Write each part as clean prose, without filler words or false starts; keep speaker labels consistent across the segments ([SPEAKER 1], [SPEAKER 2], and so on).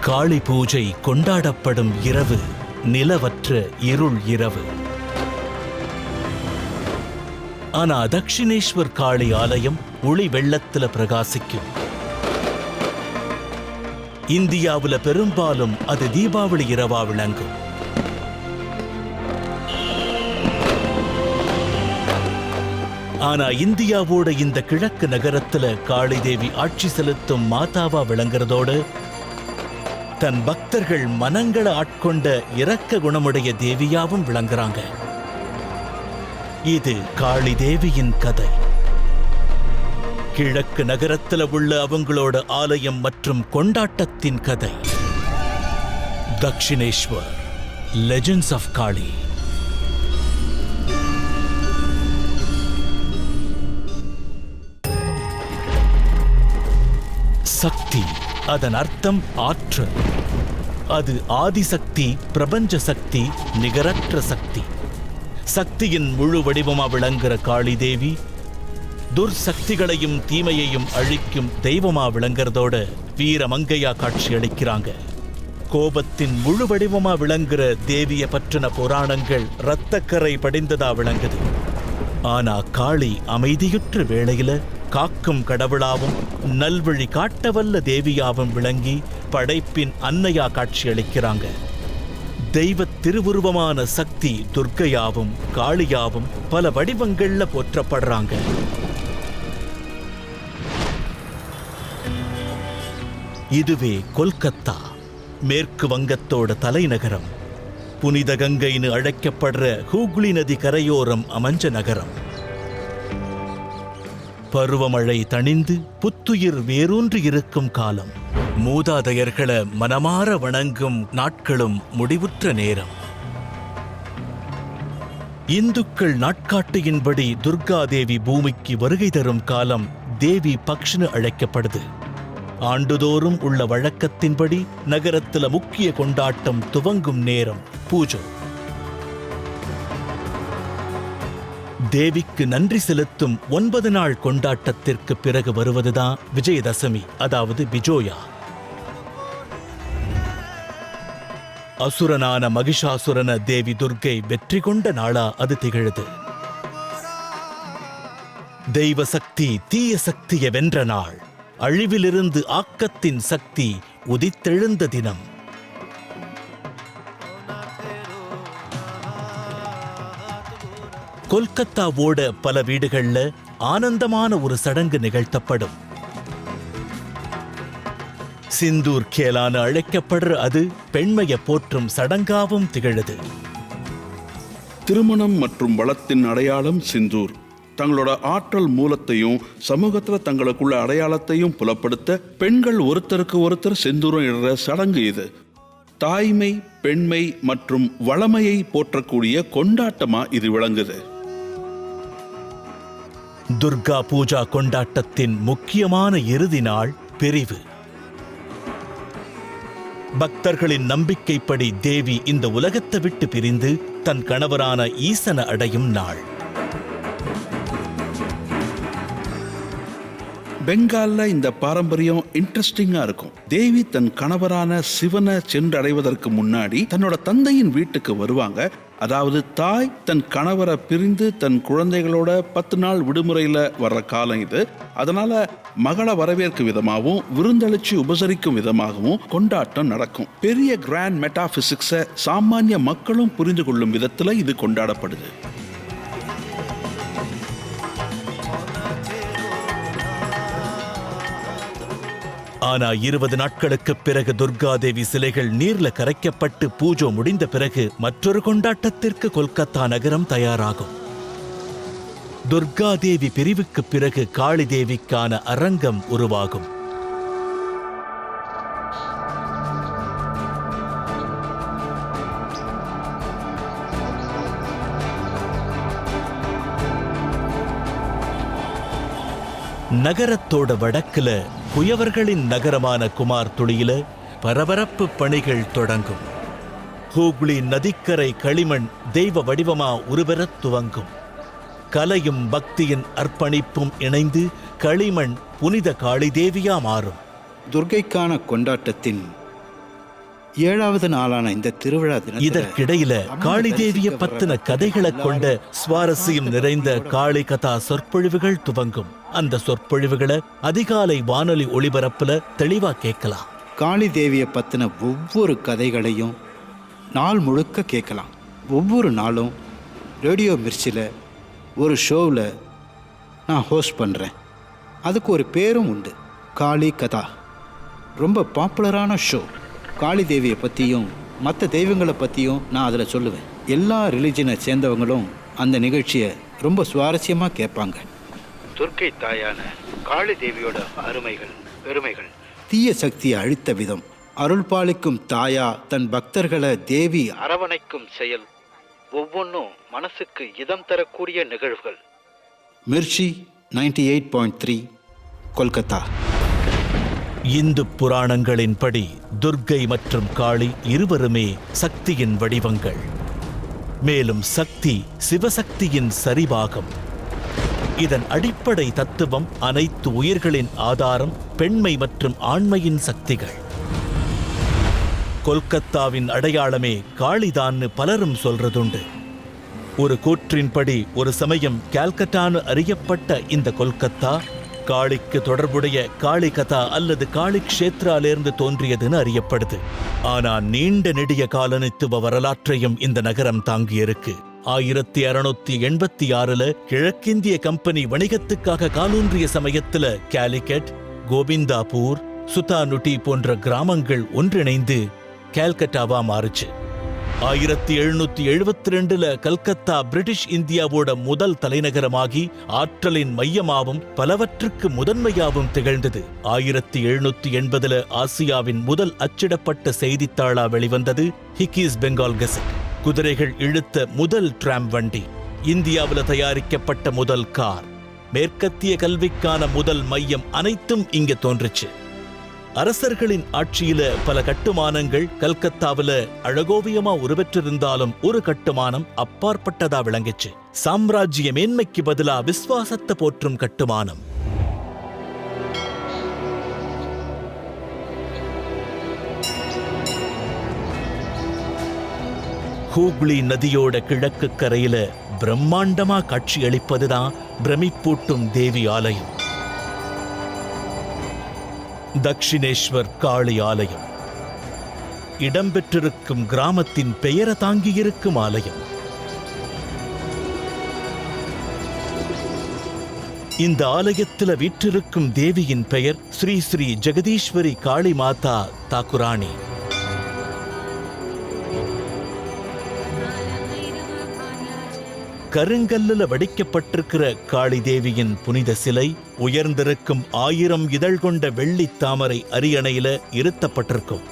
[SPEAKER 1] காளி பூஜை கொண்டாடப்படும் இரவு நிலவற்ற இருள் இரவு. ஆனா தக்ஷிணேஸ்வர் காளி ஆலயம் ஒளி வெள்ளத்துல பிரகாசிக்கும். இந்தியாவுல பெரும்பாலும் அது தீபாவளி இரவா விளங்கும். ஆனா இந்தியாவோட இந்த கிழக்கு நகரத்துல காளி தேவி ஆட்சி செலுத்தும் மாதாவா விளங்குறதோடு தன் பக்தர்கள் மனங்களை ஆட்கொண்ட இரக்க குணமுடைய தேவியாவும் விளங்குறாங்க. இது காளி தேவியின் கதை. கிழக்கு நகரத்துல உள்ள அவங்களோட ஆலயம் மற்றும் கொண்டாட்டத்தின் கதை. தக்ஷிணேஸ்வர் லெஜெண்ட்ஸ் ஆஃப் காளி. சக்தி, அதன் அர்த்தம் ஆற்றல். அது ஆதிசக்தி, பிரபஞ்ச சக்தி, நிகரற்ற சக்தி. சக்தியின் முழு வடிவமா விளங்குற காளி தேவி துர்சக்திகளையும் தீமையையும் அழிக்கும் தெய்வமா விளங்குறதோட வீரமங்கையா காட்சி அளிக்கிறாங்க. கோபத்தின் முழு வடிவமா விளங்குற தேவிய பற்றின புராணங்கள் இரத்தக்கரை படிந்ததா விளங்குது. ஆனா காளி அமைதியுற்ற வேளையில காக்கும் கடவுளாவும் நல்வழி காட்டவல்ல தேவியாவும் விளங்கி படைப்பின் அன்னையா காட்சி அளிக்கிறாங்க. தெய்வ திருவுருவமான சக்தி துர்க்கையாவும் காளியாவும் பல வடிவங்கள்ல போற்றப்படுறாங்க. இதுவே கொல்கத்தா, மேற்கு வங்கத்தோட தலைநகரம். புனித கங்கைன்னு அழைக்கப்படுற ஹூக்ளி நதி கரையோரம் அமைஞ்ச நகரம். பருவமழை தணிந்து புத்துயிர் வேரூன்றி இருக்கும் காலம். மூதாதையர்களை மனமாற வணங்கும் நாட்களும் முடிவுற்ற நேரம். இந்துக்கள் நாட்காட்டியின்படி துர்காதேவி பூமிக்கு வருகை தரும் காலம் தேவி பக்ஷ்னு அழைக்கப்படுது. ஆண்டுதோறும் உள்ள வழக்கத்தின்படி நகரத்துல முக்கிய கொண்டாட்டம் துவங்கும் நேரம் பூஜை. தேவிக்கு நன்றி செலுத்தும் 9 நாள் கொண்டாட்டத்திற்கு பிறகு வருவதுதான் விஜயதசமி, அதாவது பிஜோயா. அசுரனான மகிஷாசுரன தேவி துர்க்கை வெற்றி கொண்ட நாளா அது திகழுது. தெய்வ சக்தி தீய சக்தியை வென்ற நாள். அழிவிலிருந்து ஆக்கத்தின் சக்தி உதித்தெழுந்த தினம். கொல்கத்தாவோட பல வீடுகள்ல ஆனந்தமான ஒரு சடங்கு நிகழ்த்தப்படும். சிந்தூர் கேலான அழைக்கப்படுற அது பெண்மையை போற்றும் சடங்காவும் திகழுது.
[SPEAKER 2] திருமணம் மற்றும் வளத்தின் அடையாளம் சிந்தூர். தங்களோட ஆற்றல் மூலத்தையும் சமூகத்துல தங்களுக்குள்ள அடையாளத்தையும் புலப்படுத்த பெண்கள் ஒருத்தருக்கு ஒருத்தர் சிந்தூரம் இடுற சடங்கு இது. தாய்மை, பெண்மை மற்றும் வளமையை போற்றக்கூடிய கொண்டாட்டமா இது விளங்குது.
[SPEAKER 1] துர்கா பூஜா கொண்டாட்டத்தின் முக்கியமான இறுதி நாள் பிரிவு. பக்தர்களின் நம்பிக்கைப்படி தேவி இந்த உலகத்தை விட்டு பிரிந்து தன் கணவரான ஈசனை அடையும் நாள்.
[SPEAKER 2] பெங்கால்ல இந்த பாரம்பரியம் இன்ட்ரெஸ்டிங்கா இருக்கும். தேவி தன் கணவரான சிவனை சென்றடைவதற்கு முன்னாடி தன்னோட தந்தையின் வீட்டுக்கு வருவாங்க. அதாவது தாய் தன் கணவரை பிரிந்து தன் குழந்தைகளோட 10 நாள் விடுமுறையில வர்ற காலம் இது. அதனால மகளை வரவேற்கும் விதமாகவும் விருந்தளிச்சு உபசரிக்கும் விதமாகவும் கொண்டாட்டம் நடக்கும். பெரிய கிராண்ட் மெட்டாபிசிக்ஸை சாமானிய மக்களும் புரிந்து கொள்ளும் விதத்துல இது கொண்டாடப்படுது.
[SPEAKER 1] ஆனா 20 நாட்களுக்கு பிறகு துர்காதேவி சிலைகள் நீர்ல கரைக்கப்பட்டு பூஜை முடிந்த பிறகு மற்றொரு கொண்டாட்டத்திற்கு கொல்கத்தா நகரம் தயாராகும். துர்காதேவி பிரிவுக்கு பிறகு காளி தேவிக்கான அரங்கம் உருவாகும். நகரத்தோட வடக்குல குயவர்களின் நகரமான குமார் துளியில பரபரப்பு பணிகள் தொடங்கும். ஹூக்ளி நதிக்கரை களிமண் தெய்வ வடிவமா உருவெறத் துவங்கும். கலையும் பக்தியின் அர்ப்பணிப்பும் இணைந்து களிமண் புனித காளி தேவியா மாறும்.
[SPEAKER 3] துர்க்கைக்கான கொண்டாட்டத்தின் 7வது நாளான இந்த திருவிழா தினத்துல
[SPEAKER 1] இதற்கிடையில காளி தேவிய பத்தின கதைகளை கொண்ட சுவாரஸ்யம் நிறைந்த காளி கதா சொற்பொழிவுகள் துவங்கும். அந்த சொற்பொழிவுகளை அதிகாலை வானொலி ஒளிபரப்புல தெளிவா கேட்கலாம்.
[SPEAKER 3] காளி தேவியை பத்தின ஒவ்வொரு கதைகளையும் நாள் முழுக்க கேட்கலாம். ஒவ்வொரு நாளும் ரேடியோ மிர்ச்சியில் ஒரு ஷோவில் நான் ஹோஸ்ட் பண்ணுறேன். அதுக்கு ஒரு பேரும் உண்டு, காளி கதா. ரொம்ப பாப்புலரான ஷோ. காளி தேவியை பற்றியும் மற்ற தெய்வங்களை பற்றியும் நான் அதில் சொல்லுவேன். எல்லா ரிலிஜனை சேர்ந்தவங்களும் அந்த நிகழ்ச்சியை ரொம்ப சுவாரஸ்யமாக கேட்பாங்க. துர்க்கை தாயான காளி தேவியோட அருமைகள், பெருமைகள், தீய சக்தியை அழித்த விதம், அருள் பாலிக்கும் தாயா தன் பக்தர்களை தேவி அரவணைக்கும் செயல், ஒவ்வொன்றும் மனசுக்கு இதம் தரக்கூடிய நிகழ்வுகள். மிர்ச்சி 98.3 கொல்கத்தா.
[SPEAKER 1] இந்து புராணங்களின்படி துர்க்கை மற்றும் காளி இருவருமே சக்தியின் வடிவங்கள். மேலும் சக்தி சிவசக்தியின் சரிபாகம். இதன் அடிப்படை தத்துவம் அனைத்து உயிர்களின் ஆதாரம், பெண்மை மற்றும் ஆண்மையின் சக்திகள். கொல்கத்தாவின் அடையாளமே காளிதான்னு பலரும் சொல்றதுண்டு. ஒரு கூற்றின்படி ஒரு சமயம் கால்கட்டான்னு அறியப்பட்ட இந்த கொல்கத்தா காளிக்கு தொடர்புடைய காளி கதா அல்லது காளி க்ஷேத்ராலேருந்து தோன்றியதுன்னு அறியப்படுது. ஆனா நீண்ட நெடிய காலனித்துவ வரலாற்றையும் இந்த நகரம் தாங்கியிருக்கு. 1686 கிழக்கிந்திய கம்பெனி வணிகத்துக்காக காலூன்றிய சமயத்துல காலிகட், கோவிந்தாபூர், சுதானுட்டி போன்ற கிராமங்கள் ஒன்றிணைந்து கால்கட்டாவா மாறுச்சு. 1772 கல்கத்தா பிரிட்டிஷ் இந்தியாவோட முதல் தலைநகரமாகி ஆற்றலின் மையமாவும் பலவற்றுக்கு முதன்மையாவும் திகழ்ந்தது. 1780 ஆசியாவின் முதல் அச்சிடப்பட்ட செய்தித்தாளா வெளிவந்தது ஹிக்கீஸ் பெங்கால் கெசட். குதிரைகள் இழுத்த முதல் டிராம் வண்டி, இந்தியாவில் தயாரிக்கப்பட்ட முதல் கார், மேற்கத்திய கல்விக்கான முதல் மையம் அனைத்தும் இங்க தோன்றுச்சு. அரசர்களின் ஆட்சியில பல கட்டுமானங்கள் கல்கத்தாவில அழகோவியமா உருவெற்றிருந்தாலும் ஒரு கட்டுமானம் அப்பாற்பட்டதா விளங்கிச்சு. சாம்ராஜ்ய மேன்மைக்கு பதிலா விசுவாசத்தை போற்றும் கட்டுமானம். ஹூக்ளி நதியோட கிழக்கு கரையில பிரம்மாண்டமா காட்சியளிப்பதுதான் பிரமிப்பூட்டும் தேவி ஆலயம், தக்ஷிணேஸ்வர் காளி ஆலயம். இடம்பெற்றிருக்கும் கிராமத்தின் பெயரை தாங்கியிருக்கும் ஆலயம். இந்த ஆலயத்தில் வீற்றிருக்கும் தேவியின் பெயர் ஸ்ரீ ஸ்ரீ ஜெகதீஸ்வரி காளி மாதா தாக்குராணி. கருங்கல்லுல வடிக்கப்பட்டிருக்கிற காளி தேவியின் புனித சிலை உயர்ந்திருக்கும் 1000 இதழ் கொண்ட வெள்ளி தாமரை அரியணையில இருத்தப்பட்டிருக்கும்.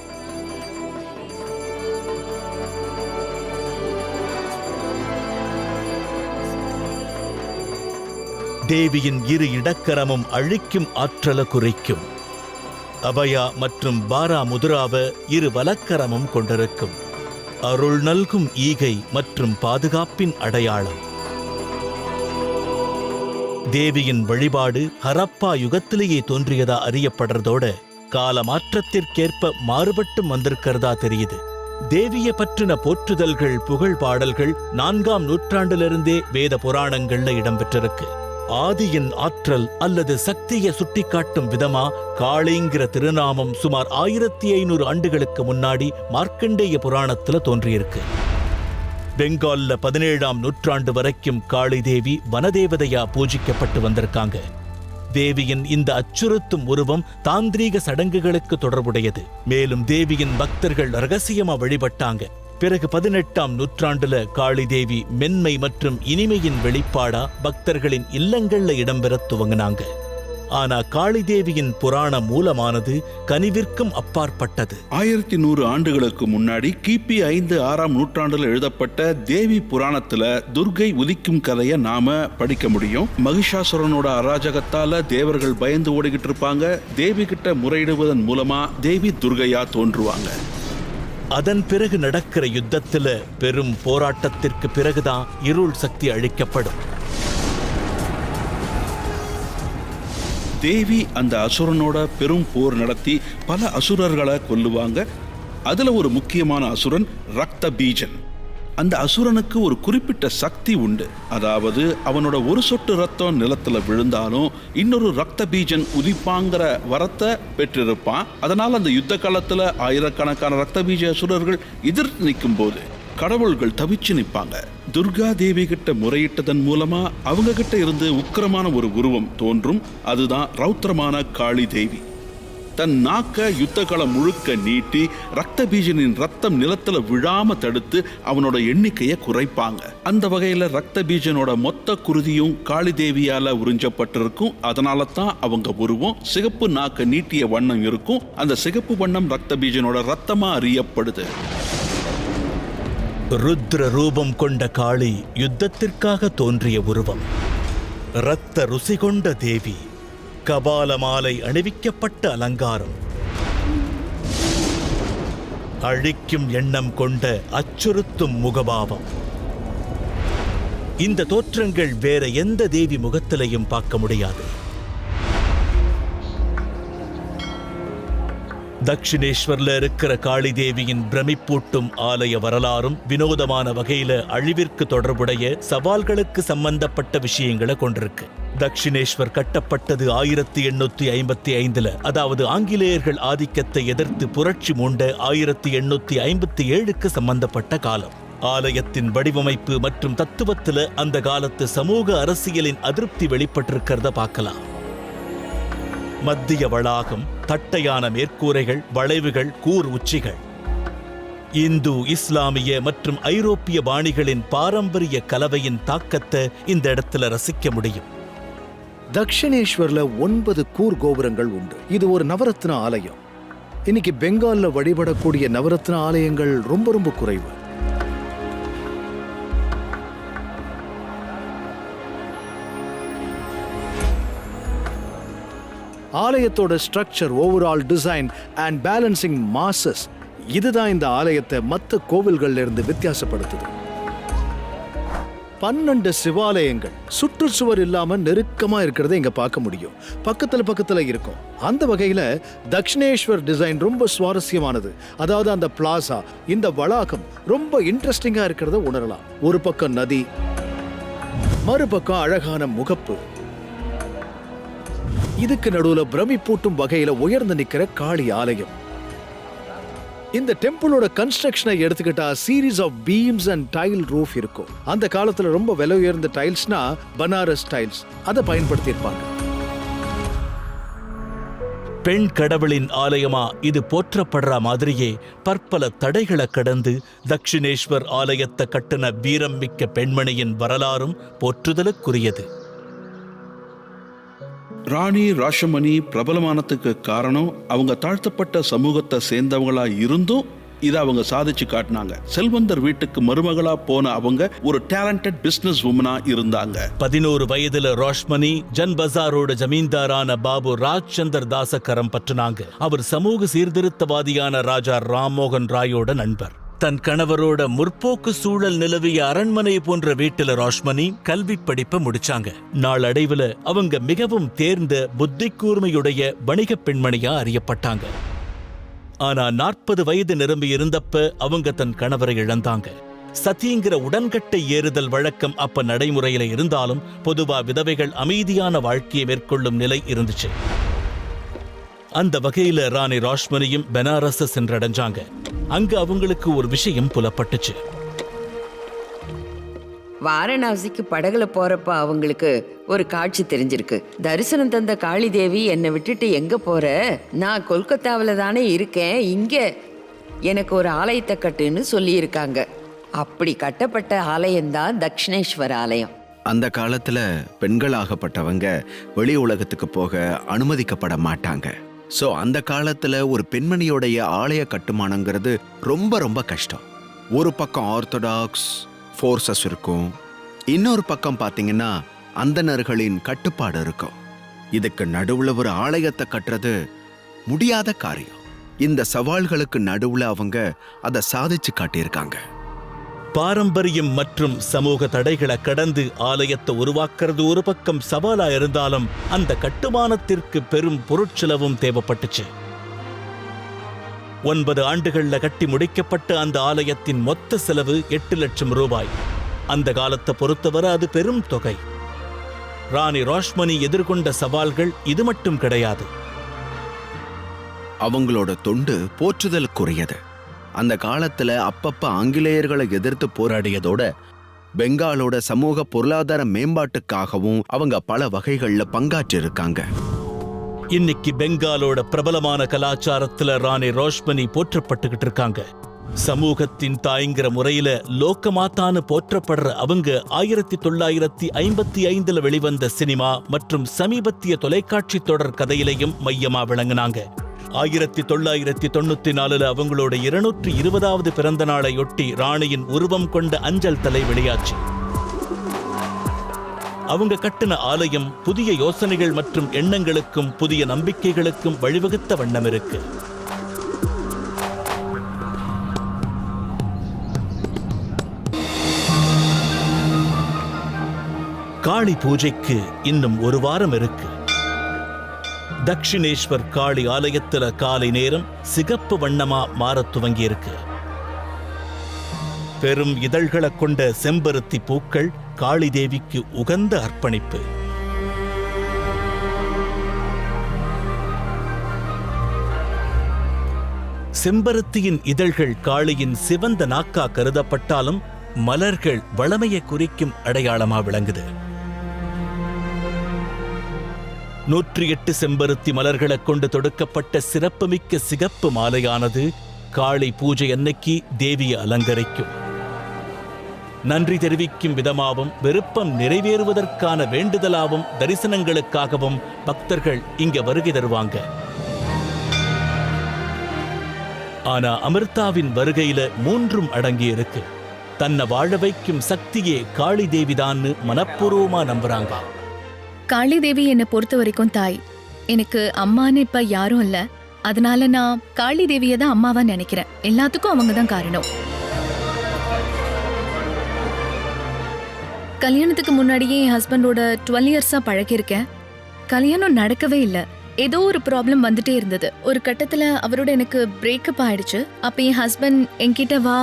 [SPEAKER 1] தேவியின் இரு இடக்கரமும் அழிக்கும் ஆற்றல குறிக்கும். அபயா மற்றும் பாரா முதுராவ இரு வலக்கரமும் கொண்டிருக்கும். அருள் நல்கும் ஈகை மற்றும் பாதுகாப்பின் அடையாளம். தேவியின் வழிபாடு ஹரப்பா யுகத்திலேயே தோன்றியதா அறியப்படுறதோட கால மாற்றத்திற்கேற்ப மாறுபட்டும் வந்திருக்கிறதா தெரியுது. தேவியை பற்றின போற்றுதல்கள், புகழ் பாடல்கள் 4ஆம் நூற்றாண்டிலிருந்தே வேத புராணங்கள்ல இடம்பெற்றிருக்கு. ஆதியின் ஆற்றல் அல்லது சக்தியை சுட்டிக்காட்டும் விதமா காளிங்கிற திருநாமம் சுமார் 1500 ஆண்டுகளுக்கு முன்னாடி மார்க்கண்டேய புராணத்துல தோன்றியிருக்கு. பெங்கால்ல 17ஆம் நூற்றாண்டு வரைக்கும் காளி தேவி வனதேவதையா பூஜிக்கப்பட்டு வந்திருக்காங்க. தேவியின் இந்த அச்சுறுத்தும் உருவம் தாந்திரீக சடங்குகளுக்கு தொடர்புடையது. மேலும் தேவியின் பக்தர்கள் ரகசியமா வழிபட்டாங்க. பிறகு 18ஆம் நூற்றாண்டுல காளி தேவி மென்மை மற்றும் இனிமையின் வெளிப்பாடா பக்தர்களின் இல்லங்கள்ல இடம்பெற துவங்கினாங்க. ஆனா காளி தேவியின் புராண மூலமானது கனிவிற்கும் அப்பாற்பட்டது.
[SPEAKER 2] 1100 ஆண்டுகளுக்கு முன்னாடி கிபி 5-6ஆம் நூற்றாண்டுல எழுதப்பட்ட தேவி புராணத்துல துர்கை உதிக்கும் கதையை நாம படிக்க முடியும். மகிஷாசுரனோட அராஜகத்தால தேவர்கள் பயந்து ஓடிக்கிட்டு இருப்பாங்க. தேவி கிட்ட முறையிடுவதன் மூலமா தேவி துர்கையா தோன்றுவாங்க.
[SPEAKER 1] அதன் பிறகு நடக்கிற யுத்தத்துல பெரும் போராட்டத்திற்கு பிறகுதான் இருள் சக்தி அழிக்கப்படும்.
[SPEAKER 2] தேவி அந்த அசுரனோட பெரும் போர் நடத்தி பல அசுரர்களை கொல்லுவாங்க. அதுல ஒரு முக்கியமான அசுரன் ரக்த பீஜன். அந்த அசுரனுக்கு ஒரு குறிப்பிட்ட சக்தி உண்டு. அதாவது அவனோட ஒரு சொட்டு ரத்தம் நிலத்துல விழுந்தாலும் இன்னொரு ரக்த பீஜன் உதிப்பாங்கிற வரத்தை பெற்றிருப்பான். அதனால அந்த யுத்த காலத்துல ஆயிரக்கணக்கான ரக்த பீஜ அசுரர்கள் எதிர்த்து நிற்கும் போது கடவுள்கள் தவிச்சு நிற்பாங்க. துர்கா தேவி கிட்ட முறையிட்டதன் மூலமா அவங்க கிட்ட இருந்து உக்கிரமான ஒரு உருவம் தோன்றும். அதுதான் ரௌத்ரமான காளி தேவி. தன் நாக்க யுத்த களம் முழுக்க நீட்டி ரத்த பீஜனின் ரத்தம் நிலத்துல விழாம தடுத்து அவனோட எண்ணிக்கையை குறைப்பாங்க. அந்த வகையில ரத்த பீஜனோட மொத்த குருதியும் காளி தேவியால உறிஞ்சப்பட்டிருக்கும். அதனால தான் அவங்க உருவம் சிகப்பு நாக்க நீட்டிய வண்ணம் இருக்கும். அந்த சிகப்பு வண்ணம் ரத்த பீஜனோட ரத்தமா அறியப்படுது.
[SPEAKER 1] ருத்ர ரூபம் கொண்ட காளி யுத்தத்திற்காக தோன்றிய உருவம். இரத்த ருசி கொண்ட தேவி, கபால மாலை அணிவிக்கப்பட்ட அலங்காரம், அழிக்கும் எண்ணம் கொண்ட அச்சுறுத்தும் முகபாவம். இந்த தோற்றங்கள் வேற எந்த தேவி முகத்திலையும் பார்க்க முடியாது. தக்ஷிணேஸ்வர்ல இருக்கிற காளி தேவியின் பிரமிப்பூட்டும் ஆலய வரலாறும் வினோதமான வகையில அழிவிற்கு தொடர்புடைய சவால்களுக்கு சம்பந்தப்பட்ட விஷயங்களை கொண்டிருக்கு. தக்ஷிணேஸ்வர் கட்டப்பட்டது 1855, அதாவது ஆங்கிலேயர்கள் ஆதிக்கத்தை எதிர்த்து புரட்சி மூண்ட 1857க்கு சம்பந்தப்பட்ட காலம். ஆலயத்தின் வடிவமைப்பு மற்றும் தத்துவத்துல அந்த காலத்து சமூக அரசியலின் அதிருப்தி வெளிப்பட்டிருக்கிறத பார்க்கலாம். மத்திய வளாகம், தட்டையான மேற்கூரைகள், வளைவுகள், கூர் உச்சிகள். இந்து, இஸ்லாமிய மற்றும் ஐரோப்பிய பாணிகளின் பாரம்பரிய கலவையின் தாக்கத்தை இந்த இடத்துல ரசிக்க முடியும்.
[SPEAKER 4] தக்ஷிணேஸ்வர்ல 9 கூர் கோபுரங்கள் உண்டு. இது ஒரு நவரத்ன ஆலயம். இன்னைக்கு பெங்கால்ல வழிபடக்கூடிய நவரத்ன ஆலயங்கள் ரொம்ப குறைவு. ஆலயத்தோட structure, overall design and balancing masses, இதுதான் இந்த ஆலயத்தை மற்ற கோவில்கள்ல இருந்து வித்தியாசப்படுத்துது. 12 சிவாலயங்கள் சுற்றுச்சுவர் இல்லாம நெருக்கமா இருக்கிறத இங்க பார்க்க முடியும். பக்கத்துல இருக்கும். அந்த வகையில தக்ஷிணேஸ்வர் டிசைன் ரொம்ப சுவாரஸ்யமானது. அதாவது அந்த பிளாசா, இந்த வளாகம் ரொம்ப இன்ட்ரெஸ்டிங்கா இருக்கிறத உணரலாம். ஒரு பக்கம் நதி, மறுபக்கம் அழகான முகப்பு. இதுக்கு நடுவுல பிரமிப்பூட்டும் வகையில உயர்ந்து நிக்கிற காளி ஆலயம். இந்த டெம்பிளோட கன்ஸ்ட்ரக்ஷனை எடுத்துக்கிட்டா series of beams and tile roof இருக்கும். அந்த காலத்துல ரொம்ப விலை உயர்ந்த டைல்ஸ்னா பனாரஸ் டைல்ஸ், அதை பயன்படுத்தி இருப்பாங்க.
[SPEAKER 1] பெண் கடவுளின் ஆலயமா இது போற்றப்படுற மாதிரியே பற்பல தடைகளை கடந்து தக்ஷிணேஸ்வர் ஆலயத்தை கட்டின வீரம் மிக்க பெண்மணியின் வரலாறும் போற்றுதலுக்குரியது.
[SPEAKER 2] ராணி ராஷமணி பிரபலமானத்துக்கு காரணம் அவங்க தாழ்த்தப்பட்ட சமூகத்தை சேர்ந்தவங்களா இருந்தும் இதை அவங்க சாதிச்சு காட்டினாங்க. செல்வந்தர் வீட்டுக்கு மருமகளா போன அவங்க ஒரு டேலண்டட் பிசினஸ் உமனா இருந்தாங்க.
[SPEAKER 1] 11 வயதுல ராஷ்மணி ஜன் பசாரோட ஜமீன்தாரான பாபு ராஜ்சந்தர் தாச கரம் பற்றினாங்க. அவர் சமூக சீர்திருத்தவாதியான ராஜா ராம்மோகன் ராயோட நண்பர். தன் கணவரோட முற்போக்கு சூழல் நிலவிய அரண்மனை போன்ற வீட்டுல ராஷ்மணி கல்வி படிப்பை முடிச்சாங்க. நாளடைவுல அவங்க மிகவும் தேர்ந்த புத்தி கூர்மையுடைய வணிக பெண்மணியா அறியப்பட்டாங்க. ஆனா 40 வயது நிரம்பி இருந்தப்ப அவங்க தன் கணவரை இழந்தாங்க. சதிங்கிற உடன்கட்டை ஏறுதல் வழக்கம் அப்ப நடைமுறையில இருந்தாலும் பொதுவா விதவைகள் அமைதியான வாழ்க்கையை மேற்கொள்ளும் நிலை இருந்துச்சு. அந்த வகையில ராணி ராஷ்மணியும் பனாரஸ சென்றடைஞ்சாங்க. அங்க அவங்களுக்கு ஒரு விஷயம் புலப்பட்டுச்சு.
[SPEAKER 5] வாரணாசிக்கு படகுல போறப்ப அவங்களுக்கு ஒரு காட்சி தெரிஞ்சிருக்கு. தரிசனம் தந்த காளி தேவி என்னை விட்டுட்டு எங்க போற? நான் கொல்கத்தாவில தானே இருக்கேன், இங்க எனக்கு ஒரு ஆலயத்தை கட்டுன்னு சொல்லியிருக்காங்க. அப்படி கட்டப்பட்ட ஆலயம்தான் தக்ஷிணேஸ்வர் ஆலயம்.
[SPEAKER 6] அந்த காலத்துல பெண்களாகப்பட்டவங்க வெளி உலகத்துக்கு போக அனுமதிக்கப்பட மாட்டாங்க. ஸோ அந்த காலத்துல ஒரு பெண்மணியோடைய ஆலய கட்டுமானங்கிறது ரொம்ப கஷ்டம். ஒரு பக்கம் ஆர்த்தடாக்ஸ் ஃபோர்ஸஸ் இருக்கும், இன்னொரு பக்கம் பார்த்தீங்கன்னா அந்தணர்களின் கட்டுப்பாடு இருக்கும். இதுக்கு நடுவுல ஒரு ஆலயத்தை கட்டுறது முடியாத காரியம். இந்த சவால்களுக்கு நடுவுல அவங்க அதை சாதிச்சு காட்டியிருக்காங்க.
[SPEAKER 1] பாரம்பரியம் மற்றும் சமூக தடைகளை கடந்து ஆலயத்தை உருவாக்குறது ஒரு பக்கம் சவாலா இருந்தாலும் அந்த கட்டுமானத்திற்கு பெரும் பொருட்செலவும் தேவைப்பட்டுச்சு. 9 ஆண்டுகள்ல கட்டி முடிக்கப்பட்ட அந்த ஆலயத்தின் மொத்த செலவு 8 லட்சம் ரூபாய். அந்த காலத்தை பொறுத்தவரை அது பெரும் தொகை. ராணி ரோஷ்மணி எதிர்கொண்ட சவால்கள் இது மட்டும் கிடையாது.
[SPEAKER 6] அவங்களோட தொண்டு போற்றுதலுக்குரியது. அந்த காலத்துல அப்பப்ப ஆங்கிலேயர்களை எதிர்த்து போராடியதோட பெங்காலோட சமூக பொருளாதார மேம்பாட்டுக்காகவும் அவங்க பல வகைகள்ல பங்காற்றிருக்காங்க.
[SPEAKER 1] இன்னைக்கு பெங்காலோட பிரபலமான கலாச்சாரத்துல ராணி ரோஷ்மணி போற்றப்பட்டுகிட்டு இருக்காங்க. சமூகத்தின் தாய்ங்கிற முறையில லோகமாத்தான்னு போற்றப்படுற அவங்க 1955 வெளிவந்த சினிமா மற்றும் சமீபத்திய தொலைக்காட்சி தொடர் கதையிலையும் மையமா விளங்குனாங்க. 1994 அவங்களோட 220வது பிறந்த நாளையொட்டி ராணியின் உருவம் கொண்ட அஞ்சல் தலை வெளியாச்சு. அவங்க கட்டின ஆலயம் புதிய யோசனைகள் மற்றும் எண்ணங்களுக்கும் புதிய நம்பிக்கைகளுக்கும் வழிவகுத்த வண்ணம் இருக்கு. காளி பூஜைக்கு இன்னும் 1 வாரம் இருக்கு. தக்ஷிணேஸ்வர் காளி ஆலயத்துல காலை நேரம் சிகப்பு வண்ணமா மாறத் துவங்கியிருக்கு. பெரும் இதழ்களை கொண்ட செம்பருத்தி பூக்கள் காளி தேவிக்கு உகந்த அர்ப்பணிப்பு. செம்பருத்தியின் இதழ்கள் காளியின் சிவந்த நாக்கா கருதப்பட்டாலும் மலர்கள் வளமையை குறிக்கும் அடையாளமா விளங்குது. 108 செம்பருத்தி மலர்களை கொண்டு தொடுக்கப்பட்ட சிறப்புமிக்க சிகப்பு மாலையானது காளி பூஜை அன்னைக்கு தேவியை அலங்கரிக்கும். நன்றி தெரிவிக்கும் விதமாகவும் விருப்பம் நிறைவேறுவதற்கான வேண்டுதலாகவும் தரிசனங்களுக்காகவும் பக்தர்கள் இங்க வருகை தருவாங்க. ஆனா அமிர்தாவின் வருகையில 3 அடங்கி இருக்கு. தன்னை வாழ வைக்கும் சக்தியே காளி தேவிதான்னு மனப்பூர்வமா நம்புறாங்க.
[SPEAKER 7] காளி தேவி என்னை பொறுத்த வரைக்கும் தாய். எனக்கு அம்மான்னு இப்ப யாரும் இல்ல. அதனால நான் காளி தேவியை தான் அம்மாவா நினைக்கிறேன். எல்லாத்துக்கும் அவங்க தான் காரணம். கல்யாணத்துக்கு முன்னாடியே என் ஹஸ்பண்டோட 12 இயர்ஸா பழகிருக்கேன். கல்யாணம் நடக்கவே இல்லை. ஏதோ ஒரு ப்ராப்ளம் வந்துட்டே இருந்தது. ஒரு கட்டத்துல அவரோட எனக்கு பிரேக்கப் ஆயிடுச்சு. அப்ப என் ஹஸ்பண்ட் என்கிட்ட வா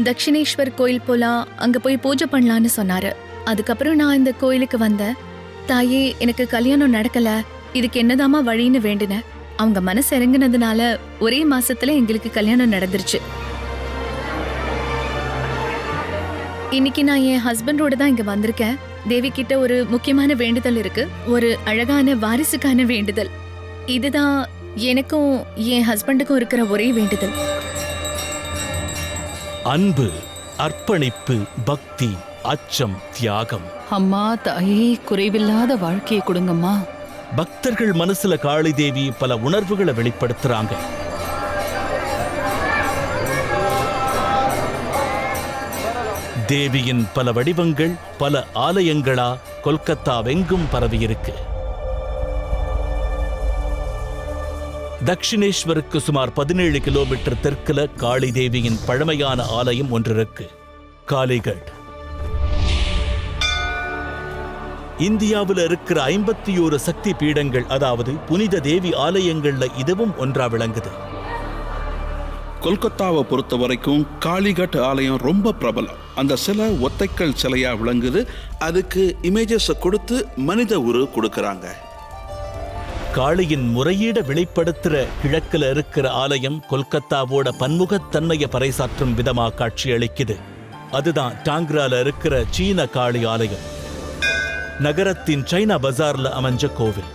[SPEAKER 7] தக்ஷிணேஸ்வர் கோயில் போலாம், அங்க போய் பூஜை பண்ணலான்னு சொன்னாரு. அதுக்கப்புறம் நான் இந்த கோயிலுக்கு வந்தேன். தாயே எனக்கு கல்யாணம் நடக்கல, இதுக்கு என்னதாமா வழின்னு வேண்டினேன். அவங்க மனசு இறங்குனதுனால ஒரே மாசத்துல எங்களுக்கு கல்யாணம் நடந்துருச்சு. இன்னைக்கு நான் என் ஹஸ்பண்டோட தான் இங்க வந்திருக்கேன். தேவி கிட்ட ஒரு முக்கியமான வேண்டுதல் இருக்கு. ஒரு அழகான வாரிசுக்கான வேண்டுதல். இதுதான் எனக்கும் என் ஹஸ்பண்டுக்கும் இருக்கிற ஒரே வேண்டுதல்.
[SPEAKER 1] அன்பு, அர்ப்பணிப்பு, பக்தி, அச்சம், தியாகம்.
[SPEAKER 8] அம்மா தாயே, குறைவில்லாத வாழ்க்கையை கொடுங்கம்மா.
[SPEAKER 1] பக்தர்கள் மனசுல காளி தேவி பல உணர்வுகளை வெளிப்படுத்துறாங்க. தேவியின் பல வடிவங்கள் பல ஆலயங்களா கொல்கத்தாவெங்கும் பரவியிருக்கு. தக்ஷிணேஸ்வருக்கு சுமார் 17 கிலோமீட்டர் தெற்குல காளி தேவியின் பழமையான ஆலயம் ஒன்று இருக்கு, காளிகட். இந்தியாவில் இருக்கிற 51 சக்தி பீடங்கள், அதாவது புனித தேவி ஆலயங்கள்ல இதுவும் ஒன்றா விளங்குது.
[SPEAKER 2] கொல்கத்தாவை பொறுத்த வரைக்கும் காளிகட் ஆலயம் ரொம்ப பிரபலம். அந்த சிலை ஒத்தைக்கல் சிலையா விளங்குது. அதுக்கு இமேஜஸ் கொடுத்து மனித உரு கொடுக்கறாங்க.
[SPEAKER 1] காளியின் முறையீட வெளிப்படுத்துற கிழக்குல இருக்கிற ஆலயம் கொல்கத்தாவோட பன்முகத்தன்மையை பறைசாற்றும் விதமா காட்சியளிக்குது. அதுதான் டாங்ரால இருக்கிற சீன காளி ஆலயம். நகரத்தின் சைனா பஜார்ல அமைஞ்ச கோவில்.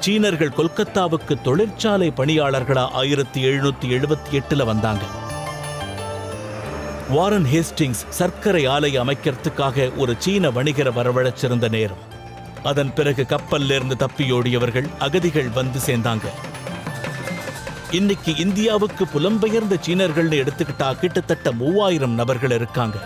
[SPEAKER 1] சீனர்கள் கொல்கத்தாவுக்கு தொழிற்சாலை பணியாளர்களா 1778 வந்தாங்க. வாரன் ஹேஸ்டிங்ஸ் சர்க்கரை ஆலை அமைக்கிறதுக்காக ஒரு சீன வணிகரை வரவழைச்சிருந்த நேரம். அதன் பிறகு கப்பல்ல இருந்து தப்பியோடியவர்கள் அகதிகள் வந்து சேர்ந்தாங்க. இன்னைக்கு இந்தியாவுக்கு புலம்பெயர்ந்த சீனர்கள்னு எடுத்துக்கிட்டா கிட்டத்தட்ட 3000 நபர்கள் இருக்காங்க.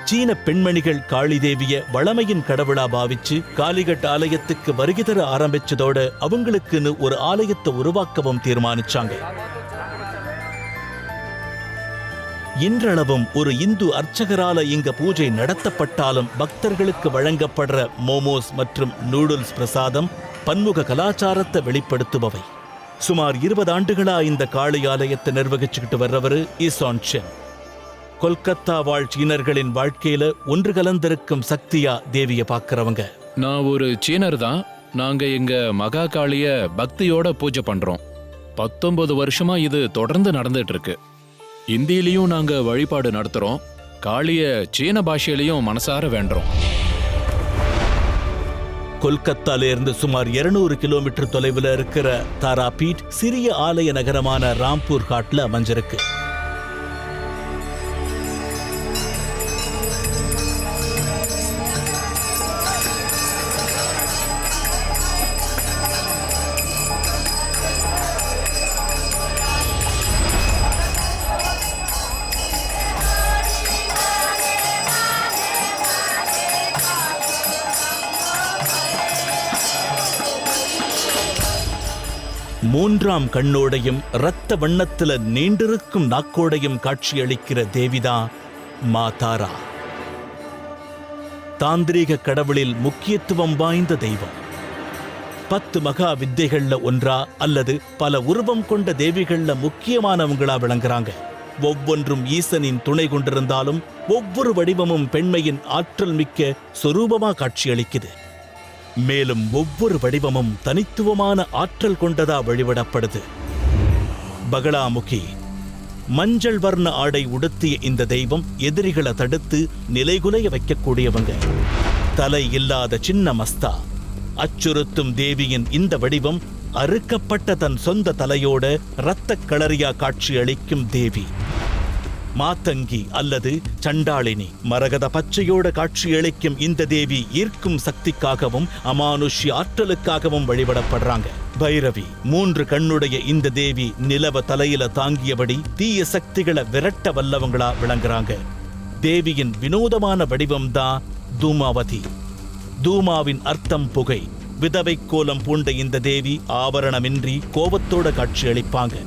[SPEAKER 1] சீன பெண்மணிகள் காளி தேவிய வளமையின் கடவுளா பாவிச்சு காளிகட் ஆலயத்துக்கு வருகை தர ஆரம்பிச்சதோட அவங்களுக்குன்னு ஒரு ஆலயத்தை உருவாக்கவும் தீர்மானிச்சாங்க. இன்றளவும் ஒரு இந்து அர்ச்சகரால இங்க பூஜை நடத்தப்பட்டாலும் பக்தர்களுக்கு வழங்கப்படுற மோமோஸ் மற்றும் நூடுல்ஸ் பிரசாதம் பன்முக கலாச்சாரத்தை வெளிப்படுத்துபவை. சுமார் 20 ஆண்டுகளா இந்த காளி ஆலயத்தை நிர்வகிச்சுக்கிட்டு வர்றவரு ஈசான் சென். கொல்கத்தா வாழ் சீனர்களின் வாழ்க்கையில ஒன்று கலந்திருக்கும் சக்தியா தேவிய பாக்குறவங்க.
[SPEAKER 9] நான் ஒரு சீனர் தான். நாங்க எங்க மகா காளிய பக்தியோட பூஜை பண்றோம். 19 வருஷமா இது தொடர்ந்து நடந்துட்டு இருக்கு. இந்தியிலையும் நாங்க வழிபாடு நடத்துறோம். காளிய சீன பாஷையிலையும் மனசார வேண்டுறோம்.
[SPEAKER 1] கொல்கத்தால இருந்து சுமார் 200 கிலோமீட்டர் தொலைவில் இருக்கிற தாராபீட் சிறிய ஆலய நகரமான ராம்பூர் காட்ல அமைஞ்சிருக்கு. மூன்றாம் கண்ணோடையும் இரத்த வண்ணத்துல நீண்டிருக்கும் நாக்கோடையும் காட்சியளிக்கிற தேவிதான் மா தாரா. தாந்திரீக கடவுளில் முக்கியத்துவம் வாய்ந்த தெய்வம். 10 மகா வித்தைகள்ல ஒன்றா அல்லது பல உருவம் கொண்ட தேவிகள்ல முக்கியமானவங்களா விளங்குறாங்க. ஒவ்வொன்றும் ஈசனின் துணை கொண்டிருந்தாலும் ஒவ்வொரு வடிவமும் பெண்மையின் ஆற்றல் மிக்க சொரூபமா காட்சியளிக்குது. மேலும் ஒவ்வொரு வடிவமும் தனித்துவமான ஆற்றல் கொண்டதா வழிபடப்படுது. பகலாமுகி மஞ்சள் வர்ண ஆடை உடுத்திய இந்த தெய்வம் எதிரிகளை தடுத்து நிலைகுலைய வைக்கக்கூடியவங்க. தலை இல்லாத சின்ன மஸ்தா. அச்சுறுத்தும் தேவியின் இந்த வடிவம் அறுக்கப்பட்ட தன் சொந்த தலையோட இரத்த களரியா காட்சி அளிக்கும் தேவி. மாத்தங்கி அல்லது சண்டாளினி மரகத பச்சையோட காட்சியளிக்கும் இந்த தேவி ஈர்க்கும் சக்திக்காகவும் அமானுஷ்ய ஆற்றலுக்காகவும் வழிபடப்படுறாங்க. பைரவி 3 கண்ணுடைய இந்த தேவி நிலவ தலையில தாங்கியபடி தீய சக்திகளை விரட்ட வல்லவங்களா விளங்குறாங்க. தேவியின் வினோதமான வடிவம்தான் தூமாவதி. தூமாவின் அர்த்தம் புகை. விதவை கோலம் பூண்ட இந்த தேவி ஆபரணமின்றி கோபத்தோட காட்சியளிப்பாங்க.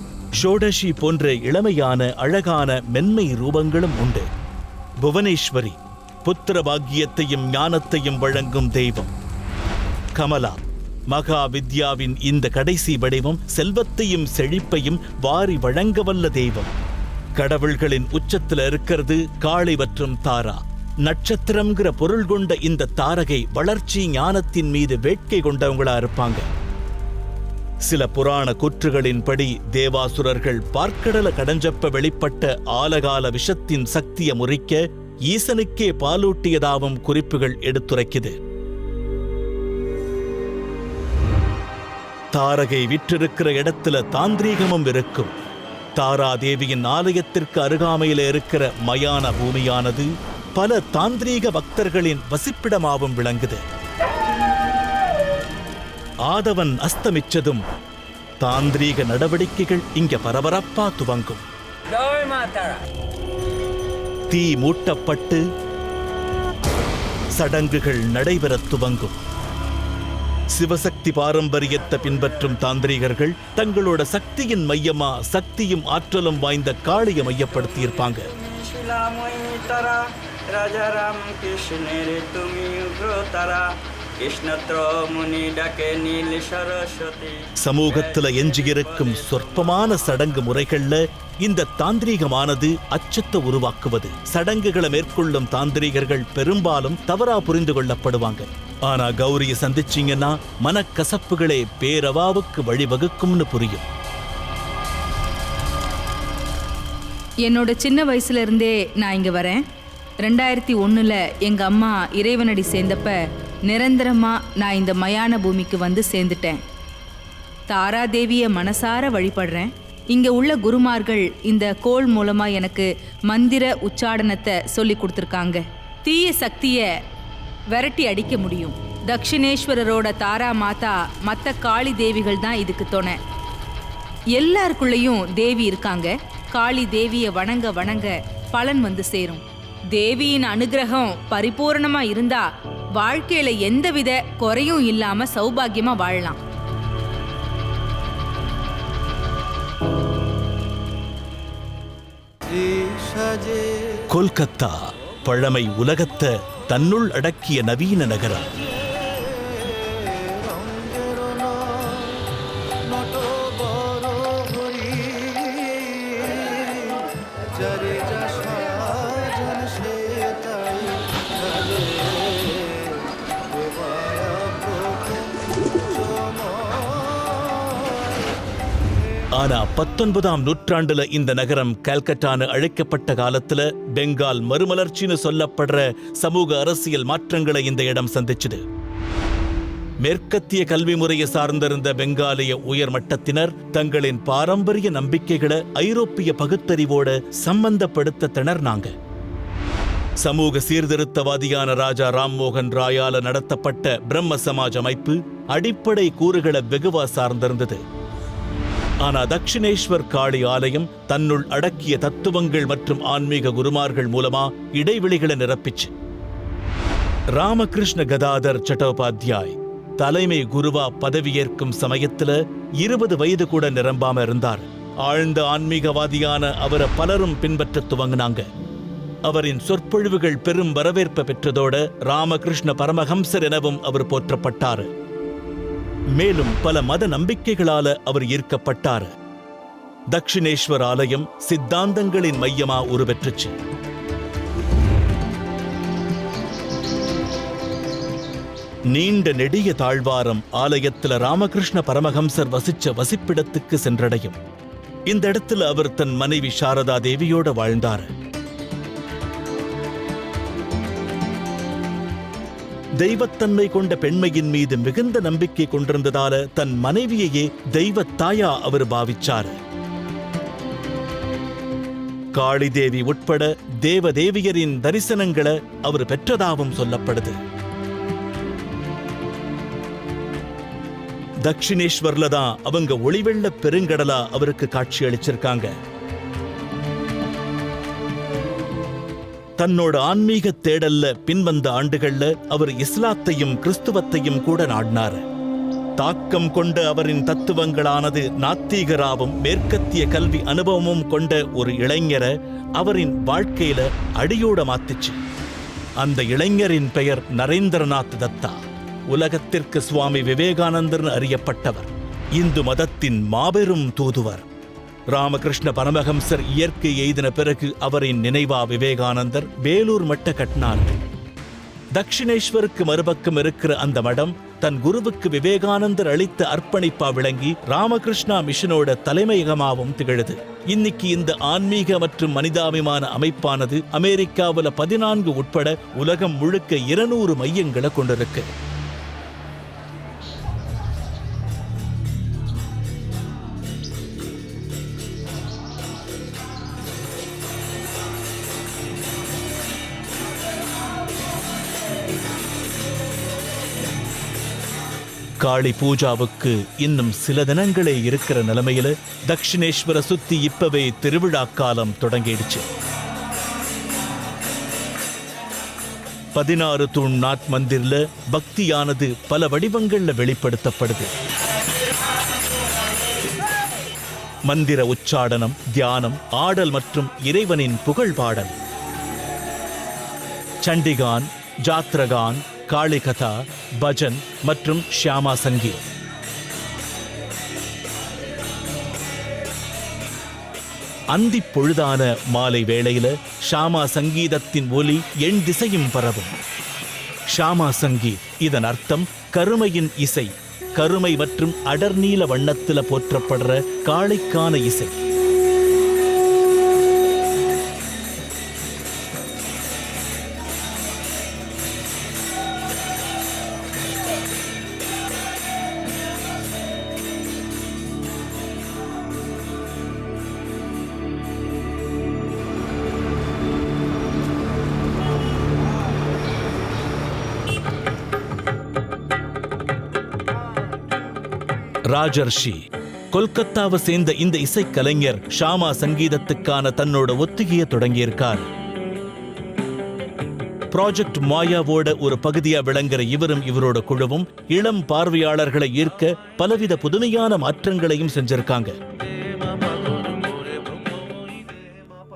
[SPEAKER 1] ஷோடஷி போன்ற இளமையான அழகான மென்மை ரூபங்களும் உண்டு. புவனேஸ்வரி புத்திர பாக்கியத்தையும் ஞானத்தையும் வழங்கும் தெய்வம். கமலா மகா வித்யாவின் இந்த கடைசி வடிவம் செல்வத்தையும் செழிப்பையும் வாரி வழங்கவல்ல தெய்வம். கடவுள்களின் உச்சத்துல இருக்கிறது காளி மற்றும் தாரா. நட்சத்திரம்ங்கிற பொருள் கொண்ட இந்த தாரகை வளர்ச்சி ஞானத்தின் மீது வேட்கை கொண்டவங்களா இருப்பாங்க. சில புராண கூற்றுகளின்படி தேவாசுரர்கள் பார்க்கடல கடஞ்சப்ப வெளிப்பட்ட ஆலகால விஷத்தின் சக்தியை முறிக்க ஈசனுக்கே பாலூட்டியதாவும் குறிப்புகள் எடுத்துரைக்குது. தாரகை விற்றிருக்கிற இடத்துல தாந்திரீகமும் இருக்கும். தாரா தேவியின் ஆலயத்திற்கு அருகாமையில இருக்கிற மயான பூமியானது பல தாந்திரீக பக்தர்களின் வசிப்பிடமாகவும் விளங்குது. ஆதவன் அஸ்தமிச்சதும் தாந்திரீக நடவடிக்கைகள் இங்க பரபரப்பா துவங்கும். தீ மூட்டப்பட்டு சடங்குகள் நடைபெற துவங்கும். சிவசக்தி பாரம்பரியத்தை பின்பற்றும் தாந்திரீகர்கள் தங்களோட சக்தியின் மையமா சக்தியும் ஆற்றலும் வாய்ந்த காளியை மையப்படுத்தியிருப்பாங்க. சமூகத்துல எஞ்சியிருக்கும் சொற்பமான சடங்கு முறைகள்ல இந்த தாந்திரீகமானது அச்சத்தை உருவாக்குவது. சடங்குகளை மேற்கொள்ளும் தாந்திரீகர்கள் பெரும்பாலும் தவறா புரிந்து கொள்ளப்படுவாங்க. ஆனா கௌரிய சந்திச்சீங்கன்னா மனக்கசப்புகளே பேரவாவுக்கு வழிவகுக்கும்னு புரியும்.
[SPEAKER 10] என்னோட சின்ன வயசுல இருந்தே நான் இங்க வரேன். 2001 எங்க அம்மா இறைவனடி சேர்ந்தப்ப நிரந்தரமா நான் இந்த மயான பூமிக்கு வந்து சேர்ந்துட்டேன். தாராதேவியை மனசார வழிபடுறேன். இங்க உள்ள குருமார்கள் இந்த கோள் மூலமா எனக்கு மந்திர உச்சாடனத்தை சொல்லி கொடுத்துருக்காங்க. தீய சக்தியை விரட்டி அடிக்க முடியும். தக்ஷிணேஸ்வரரோட தாரா மாதா மற்ற காளி தேவிகள் தான் இதுக்கு துணை. எல்லாருக்குள்ளேயும் தேவி இருக்காங்க. காளி தேவியை வணங்க வணங்க பலன் வந்து சேரும். தேவியின் அனுகிரகம் பரிபூரணமா இருந்தா வாழ்க்கையில எந்தவித குறையும் இல்லாம சௌபாகியமா வாழலாம்.
[SPEAKER 1] கொல்கத்தா பழமை உலகத்தை தன்னுள் அடக்கிய நவீன நகரம். ஆனா 19ஆம் நூற்றாண்டுல இந்த நகரம் கல்கட்டான்னு அழைக்கப்பட்ட காலத்துல பெங்கால் மறுமலர்ச்சின்னு சொல்லப்படுற சமூக அரசியல் மாற்றங்களை இந்த இடம் சந்திச்சுது. மேற்கத்திய கல்வி முறையை சார்ந்திருந்த பெங்காலிய உயர்மட்டத்தினர் தங்களின் பாரம்பரிய நம்பிக்கைகளை ஐரோப்பிய பகுத்தறிவோட சம்பந்தப்படுத்த திணறினாங்க. சமூக சீர்திருத்தவாதியான ராஜா ராம்மோகன் ராயால நடத்தப்பட்ட பிரம்ம சமாஜ் அமைப்பு அடிப்படை கூறுகளை வெகுவா சார்ந்திருந்தது. ஆனா தக்ஷிணேஸ்வர் காளி ஆலயம் தன்னுள் அடக்கிய தத்துவங்கள் மற்றும் ஆன்மீக குருமார்கள் மூலமா இடைவெளிகளை நிரப்பிச்சு. ராமகிருஷ்ண கதாதர் சட்டோபாத்யாய் தலைமை குருவா பதவியேற்கும் சமயத்துல 20 வயது கூட நிரம்பாம இருந்தார். ஆழ்ந்த ஆன்மீகவாதியான அவரை பலரும் பின்பற்ற துவங்கினாங்க. அவரின் சொற்பொழிவுகள் பெரும் வரவேற்பை பெற்றதோட ராமகிருஷ்ண பரமஹம்சர் எனவும் அவர் போற்றப்பட்டார். மேலும் பல மத நம்பிக்கைகளால அவர் ஈர்க்கப்பட்டார். தக்ஷிணேஸ்வர் ஆலயம் சித்தாந்தங்களின் மையமா உருவெற்றுச்சு. நீண்ட நெடிய தாழ்வாரம் ஆலயத்துல ராமகிருஷ்ண பரமஹம்சர் வசிச்ச வசிப்பிடத்துக்கு சென்றடையும். இந்த இடத்துல அவர் தன் மனைவி சாரதா தேவியோட வாழ்ந்தார். தெய்வத்தன்மை கொண்ட பெண்மையின் மீது மிகுந்த நம்பிக்கை கொண்டிருந்ததால தன் மனைவியையே தெய்வத்தாயா அவர் பாவிச்சார். காளிதேவி உட்பட தேவதேவியரின் தரிசனங்களை அவர் பெற்றதாகவும் சொல்லப்படுது. தக்ஷிணேஸ்வர்ல தான் அவங்க ஒளிவெள்ள பெருங்கடலா அவருக்கு காட்சி அளிச்சிருக்காங்க. தன்னோட ஆன்மீக தேடல்ல பின்வந்த ஆண்டுகள்ல அவர் இஸ்லாத்தையும் கிறிஸ்துவத்தையும் கூட நாடினார். தாக்கம் கொண்ட அவரின் தத்துவங்களானது நாத்திகராவும் மேற்கத்திய கல்வி அனுபவமும் கொண்ட ஒரு இளைஞரை அவரின் வாழ்க்கையில அடியோட மாத்துச்சு. அந்த இளைஞரின் பெயர் நரேந்திரநாத் தத்தா. உலகத்திற்கு சுவாமி விவேகானந்தர் அறியப்பட்டவர். இந்து மதத்தின் மாபெரும் தூதுவர். ராமகிருஷ்ண பரமஹம்சர் இயற்கை எய்தின பிறகு அவரின் நினைவா விவேகானந்தர் வேலூர் மட்ட கட்டினார். தக்ஷிணேஸ்வருக்கு மறுபக்கம் இருக்கிற அந்த மடம் தன் குருவுக்கு விவேகானந்தர் அளித்த அர்ப்பணிப்பா விளங்கி ராமகிருஷ்ணா மிஷனோட தலைமையகமாகவும் திகழுது. இன்னைக்கு இந்த ஆன்மீக மற்றும் மனிதாபிமான அமைப்பானது அமெரிக்காவில் 14 உட்பட உலகம் முழுக்க 200 மையங்களை கொண்டிருக்கு. காளி பூஜாவுக்கு இன்னும் சில தினங்களே இருக்கிற நிலைமையில தக்ஷிணேஸ்வர சுத்தி இப்பவே திருவிழா காலம் தொடங்கிடுச்சு. 16 தூண் நாத் மந்திர்ல பக்தியானது பல வடிவங்கள்ல வெளிப்படுத்தப்படுது. மந்திர உச்சாடனம், தியானம், ஆடல் மற்றும் இறைவனின் புகழ் பாடல். சண்டிகான், ஜாத்ரகான், காளிகதா, பஜன் மற்றும் ஷியாமா சங்கீத். அந்தி பொழுதான மாலை வேளையில ஷாமா சங்கீதத்தின் ஒலி எண் திசையும் பரவும். ஷாமா சங்கீத் இதன் அர்த்தம் கருமையின் இசை. கருமை மற்றும் அடர்நீல வண்ணத்துல போற்றப்படுற காளைக்கான இசை. ராஜர்ஷி கொல்கத்தாவை சேர்ந்த இந்த இசைக்கலைஞர் ஷாமா சங்கீதத்துக்கான தன்னோட ஒத்திகையை தொடங்கியிருக்கார். ப்ராஜெக்ட் மாயாவோட ஒரு பகுதியா விளங்குற இவரும் இவரோட குழுவும் இளம் பார்வையாளர்களை ஈர்க்க பலவித புதுமையான மாற்றங்களையும் செஞ்சிருக்காங்க.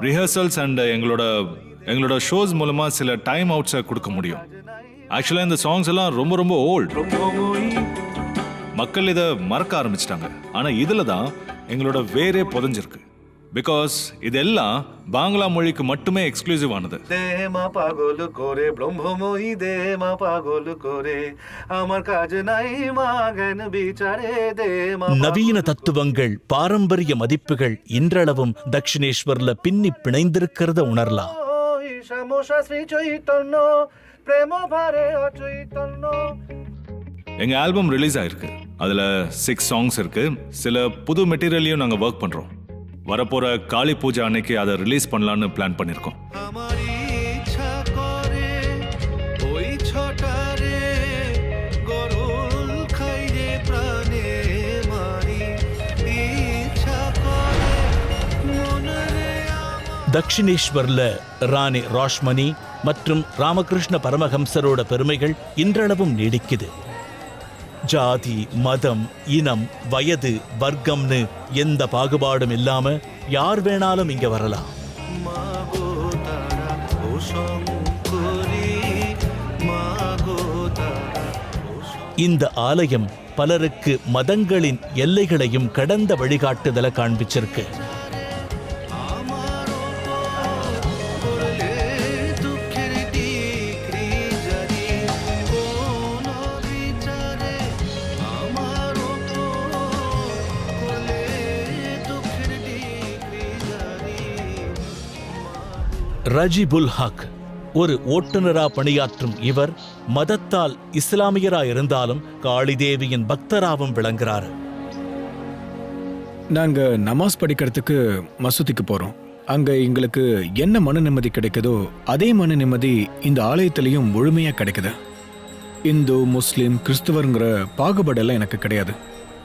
[SPEAKER 11] ரிஹர்சல்ஸ் அண்ட் எங்களோட ஷோஸ் மூலமா சில டைம் அவுட்ஸை கொடுக்க முடியும். ஆக்சுவலாக இந்த சாங்ஸ் எல்லாம் ரொம்ப ரொம்ப ஓல்ட். மக்கள் இதை மறக்க ஆரம்பிச்சிட்டாங்க. ஆனால் இதில் தான் எங்களோட வேரே புதஞ்சிருக்கு. பிகாஸ் இதெல்லாம் பாங்களா மொழிக்கு மட்டுமே எக்ஸ்க்ளூசிவ் ஆனது.
[SPEAKER 12] দেমা পাগল করে ব্রহ্মময়ী দেমা পাগল করে আমার কাজ নাই মাগন বিচারে দেমা
[SPEAKER 1] நவீன தத்துவங்கள், பாரம்பரிய மதிப்புகள் இன்றளவும் தக்ஷிணேஸ்வர்ல பின்னி பிணைந்திருக்கிறத உணரலாம்.
[SPEAKER 12] সমসা শ্রী চৈতন্য প্রেম ভারে অচৈতন্য.
[SPEAKER 11] எங்க ஆல்பம் ரிலீஸ் ஆயிருக்கு. அதுல 6 சாங்ஸ் இருக்கு. சில புது மெட்டீரியலையும் நாங்க ஒர்க் பண்றோம். வரப்போற காளி பூஜை அன்னைக்கு அதை ரிலீஸ் பண்ணலான்னு பிளான் பண்ணிருக்கோம்.
[SPEAKER 12] আমার ইচ্ছা করে ওই ছটারে গরুল খাইরে প্রাণে মারি ইচ্ছা করে মনরে
[SPEAKER 1] தக்ஷிணேஸ்வர்ல ராணி ராஷ்மணி மற்றும் ராமகிருஷ்ண பரமஹம்சரோட பெருமைகள் இன்றளவும் நீடிக்குது. ஜாதி, மதம், இனம், வயது, வர்க்கம்னு எந்த பாகுபாடும் இல்லாம யார் வேணாலும் இங்க வரலாம்.
[SPEAKER 12] মাগো তারা ও শঙ্করী মাগো তারা.
[SPEAKER 1] இந்த ஆலயம் பலருக்கு மதங்களின் எல்லைகளையும் கடந்த வழிகாட்டுதலை காண்பிச்சிருக்கு. ரஜிபுல் ஹக் ஒரு ஓட்டுநரா பணியாற்றும் இவர் மதத்தால் இஸ்லாமியரா இருந்தாலும் காளிதேவியின் பக்தராகவும் விளங்குறாரு.
[SPEAKER 13] நாங்க நமாஸ் படிக்கிறதுக்கு மசூதிக்கு போறோம். அங்க எங்களுக்கு என்ன மன நிம்மதி கிடைக்குதோ அதே மன நிம்மதி இந்த ஆலயத்திலையும் முழுமையா கிடைக்குது. இந்து, முஸ்லிம், கிறிஸ்துவருங்கிற பாகுபாடெல்லாம் எனக்கு கிடையாது.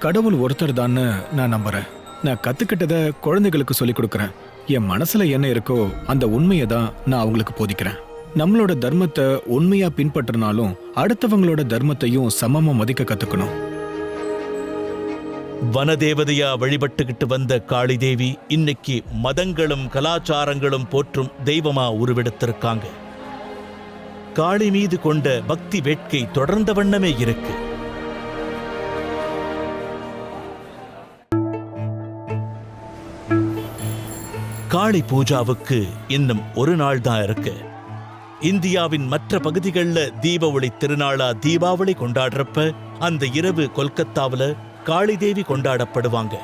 [SPEAKER 13] கடவுள் ஒருத்தர் தான்னு நான் நம்புறேன். நான் கத்துக்கிட்டதை குழந்தைகளுக்கு சொல்லிக் கொடுக்குறேன். என் மனசுல என்ன இருக்கோ அந்த உண்மையை தான் நான் அவங்களுக்கு போதிக்கிறேன். நம்மளோட தர்மத்தை உண்மையா பின்பற்றினாலும் அடுத்தவங்களோட தர்மத்தையும் சமமா மதிக்க கத்துக்கணும்.
[SPEAKER 1] வனதேவதையா வழிபட்டுக்கிட்டு வந்த காளிதேவி இன்னைக்கு மதங்களும் கலாச்சாரங்களும் போற்றும் தெய்வமா உருவெடுத்திருக்காங்க. காளி மீது கொண்ட பக்தி வேட்கை தொடர்ந்த வண்ணமே இருக்கு. காளி பூஜாவுக்கு இன்னும் ஒரு நாள் தான் இருக்கு. இந்தியாவின் மற்ற பகுதிகளில் தீப ஒளி திருநாளா தீபாவளி கொண்டாடுறப்ப அந்த இரவு கொல்கத்தாவில் காளிதேவி கொண்டாடப்படுவாங்க.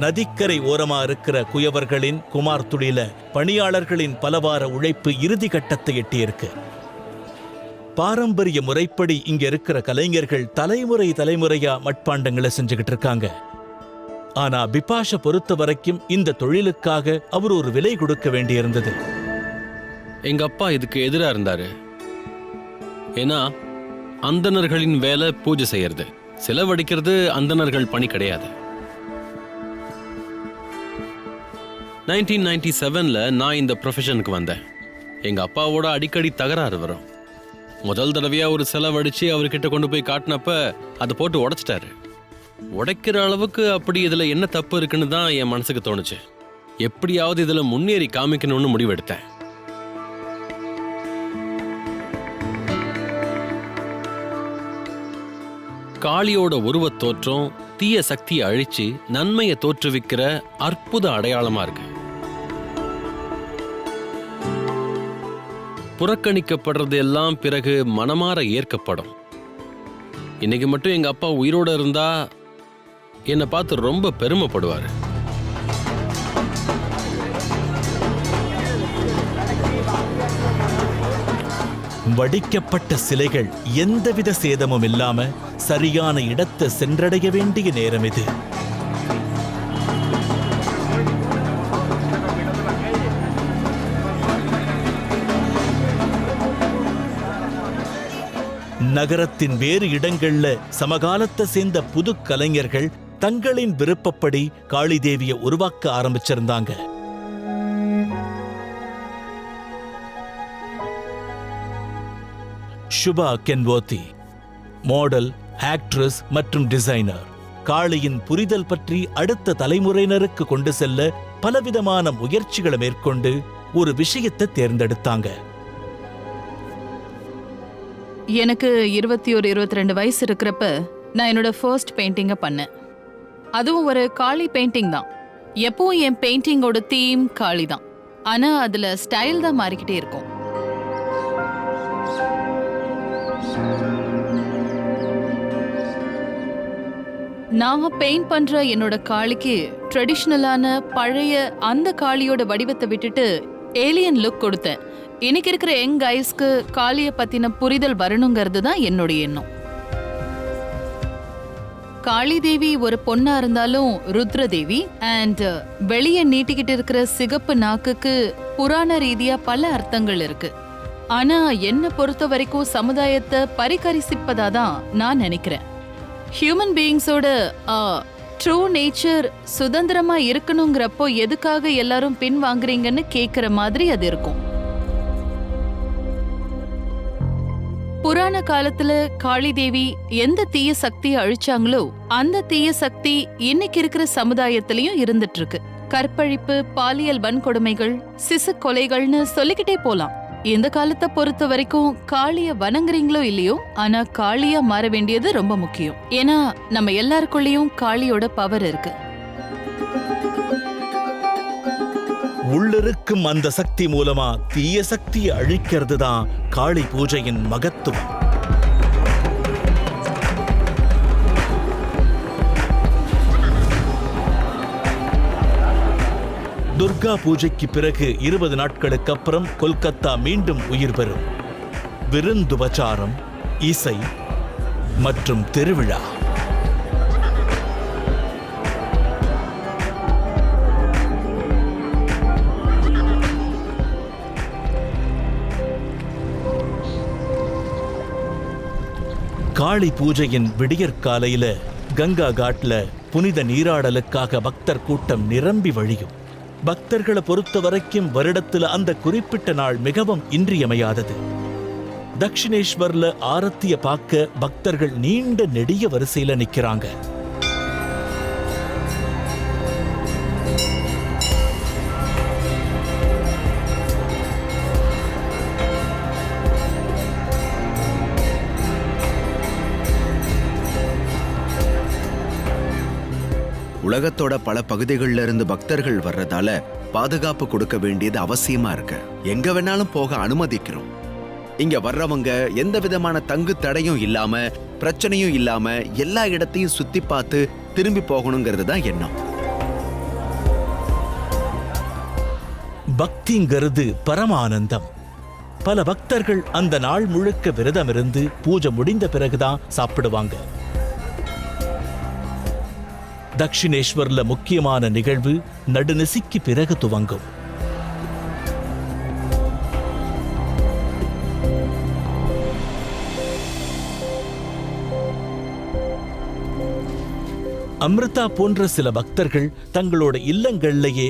[SPEAKER 1] நதிக்கரை ஓரமா இருக்கிற குயவர்களின் குமார் துளில பணியாளர்களின் பலவார உழைப்பு இறுதி கட்டத்தை எட்டியிருக்கு. பாரம்பரிய முறைப்படி இங்க இருக்கிற கலைஞர்கள் தலைமுறையா மட்பாண்டங்களை செஞ்சுக்கிட்டு இருக்காங்க. ஆனா பிபாஷை பொறுத்த வரைக்கும் இந்த தொழிலுக்காக அவர் ஒரு விலை கொடுக்க வேண்டியிருந்தது.
[SPEAKER 14] எங்க அப்பா இதுக்கு எதிரா இருந்தாரு. ஏன்னா அந்தணர்களின் வேலை பூஜை செய்யறது, செலவழிக்கிறது அந்தணர்கள் பணி கிடையாது. 1997ல நான் இந்த ப்ரொஃபஷனுக்கு வந்தேன். எங்க அப்பாவோட அடிக்கடி தகராறு வரும். முதல் தடவையா ஒரு செலவழிச்சு அவர்கிட்ட கொண்டு போய் காட்டினப்ப அதை போட்டு உடைச்சிட்டாரு. உடைக்கிற அளவுக்கு அப்படி இதுல என்ன தப்பு இருக்குன்னு தான் என் மனசுக்கு தோணுச்சு. எப்படியாவது இதுல முன்னேறி காமிக்கணும்னு முடிவெடுத்தேன். காளியோட உருவத் தோற்றம் தீய சக்தியை அழிச்சு நன்மையை தோற்றுவிக்கிற அற்புத அடையாளமா இருக்கு. புறக்கணிக்கப்படுறது எல்லாம் பிறகு மனமாற ஏற்கப்படும். இன்னைக்கு மட்டும் எங்க அப்பா உயிரோட இருந்தா என்னை பார்த்து ரொம்ப பெருமைப்படுவார்.
[SPEAKER 1] வடிக்கப்பட்ட சிலைகள் எந்தவித சேதமும் இல்லாம சரியான இடத்தை சென்றடைய வேண்டிய நேரம் இது. நகரத்தின் வேறு இடங்கள்ல சமகாலத்தை சேர்ந்த புது கலைஞர்கள் தங்களின் விருப்பப்படி காளிதேவியை உருவாக்க ஆரம்பிச்சிருந்தாங்க. சுபா கென்வோத்தி மாடல், ஆக்ட்ரஸ் மற்றும் டிசைனர். காளியின் புரிதல் பற்றி அடுத்த தலைமுறையினருக்கு கொண்டு செல்ல பலவிதமான முயற்சிகளை மேற்கொண்டு ஒரு விஷயத்தை தேர்ந்தெடுத்தாங்க.
[SPEAKER 8] எனக்கு 21-22 வயசு இருக்கிறப்ப நான் என்னோட ஃபர்ஸ்ட் பெயிண்டிங்கை பண்ணேன். அதுவும் ஒரு காளி பெயிண்டிங் தான். எப்பவும் என் பெயிண்டிங்கோட தீம் காளி தான். ஆனா அதுல ஸ்டைல் தான் மாறிக்கிட்டே இருக்கும். நான் பெயிண்ட் பண்ற என்னோட காளிக்கு ட்ரெடிஷ்னலான பழைய அந்த காளியோட வடிவத்தை விட்டுட்டு ஏலியன் லுக் கொடுத்தேன். இன்னைக்கு இருக்கிற யங் கைஸ்க்கு காளிய பத்தின புரிதல் வரணுங்கிறது தான் என்னுடைய எண்ணம். காளி தேவி ஒரு பொண்ணா இருந்தாலும் ருத்ர தேவி அண்ட் வெளியே நீட்டிக்கிட்டு இருக்கிற சிகப்பு நாக்குக்கு புராண ரீதியா பல அர்த்தங்கள் இருக்கு. ஆனா என்ன பொறுத்த வரைக்கும் சமுதாயத்தை பரிகரிசிப்பதாதான் நான் நினைக்கிறேன். ஹியூமன் பீயிங்ஸோட ட்ரூ நேச்சர் சுதந்திரமா இருக்கணுங்கிறப்போ எதுக்காக எல்லாரும் பின் வாங்குறீங்கன்னு கேட்கிற மாதிரி அது இருக்கும். புராண காலத்துல காளி தேவி எந்த தீய சக்தியை அழிச்சாங்களோ அந்த தீய சக்தி இன்னைக்கு இருக்கிற சமுதாயத்திலயும் இருந்துட்டு இருக்கு. கற்பழிப்பு, பாலியல் வன்கொடுமைகள், சிசு கொலைகள்னு சொல்லிக்கிட்டே போலாம். இந்த காலத்தை பொறுத்த வரைக்கும் காளிய வணங்குறீங்களோ இல்லையோ, ஆனா காளியா மாற வேண்டியது ரொம்ப முக்கியம். ஏன்னா நம்ம எல்லாருக்குள்ளயும் காளியோட பவர் இருக்கு.
[SPEAKER 1] உள்ளிருக்கும் அந்த சக்தி மூலமா தீய சக்தியை அழிக்கிறது தான் காளி பூஜையின் மகத்துவம். துர்கா பூஜைக்கு பிறகு 20 நாட்களுக்கு அப்புறம் கொல்கத்தா மீண்டும் உயிர் பெறும். விருந்துபச்சாரம், இசை மற்றும் திருவிழா. காளி பூஜையின் விடியற்காலையில கங்கா காட்ல புனித நீராடலுக்காக பக்தர் கூட்டம் நிரம்பி வழியும். பக்தர்களை பொறுத்த வரைக்கும் வருடத்துல அந்த குறிப்பிட்ட நாள் மிகவும் இன்றியமையாதது. தக்ஷிணேஸ்வர்ல ஆரத்திய பார்க்க பக்தர்கள் நீண்ட நெடிய வரிசையில நிக்கிறாங்க.
[SPEAKER 6] உலகத்தோட பல பகுதிகளில் இருந்து பக்தர்கள் வர்றதால பாதுகாப்பு கொடுக்க வேண்டியது அவசியமா இருக்கு. எங்க வேணாலும் போக அனுமதிக்கிறோம். இங்க வர்றவங்க எந்த விதமான தங்கு தடையும் இல்லாம, பிரச்சனையும் இல்லாம எல்லா இடத்தையும் சுத்தி பார்த்து திரும்பி போகணுங்கிறது தான் எண்ணம்.
[SPEAKER 1] பக்திங்கிறது பரமானந்தம். பல பக்தர்கள் அந்த நாள் முழுக்க விரதம் இருந்து பூஜை முடிந்த பிறகுதான் சாப்பிடுவாங்க. தக்ஷிணேஸ்வர்ல முக்கியமான நிகழ்வு நடுநிசிக்கு பிறகு துவங்கும். அமிர்தா போன்ற சில பக்தர்கள் தங்களோட இல்லங்கள்லயே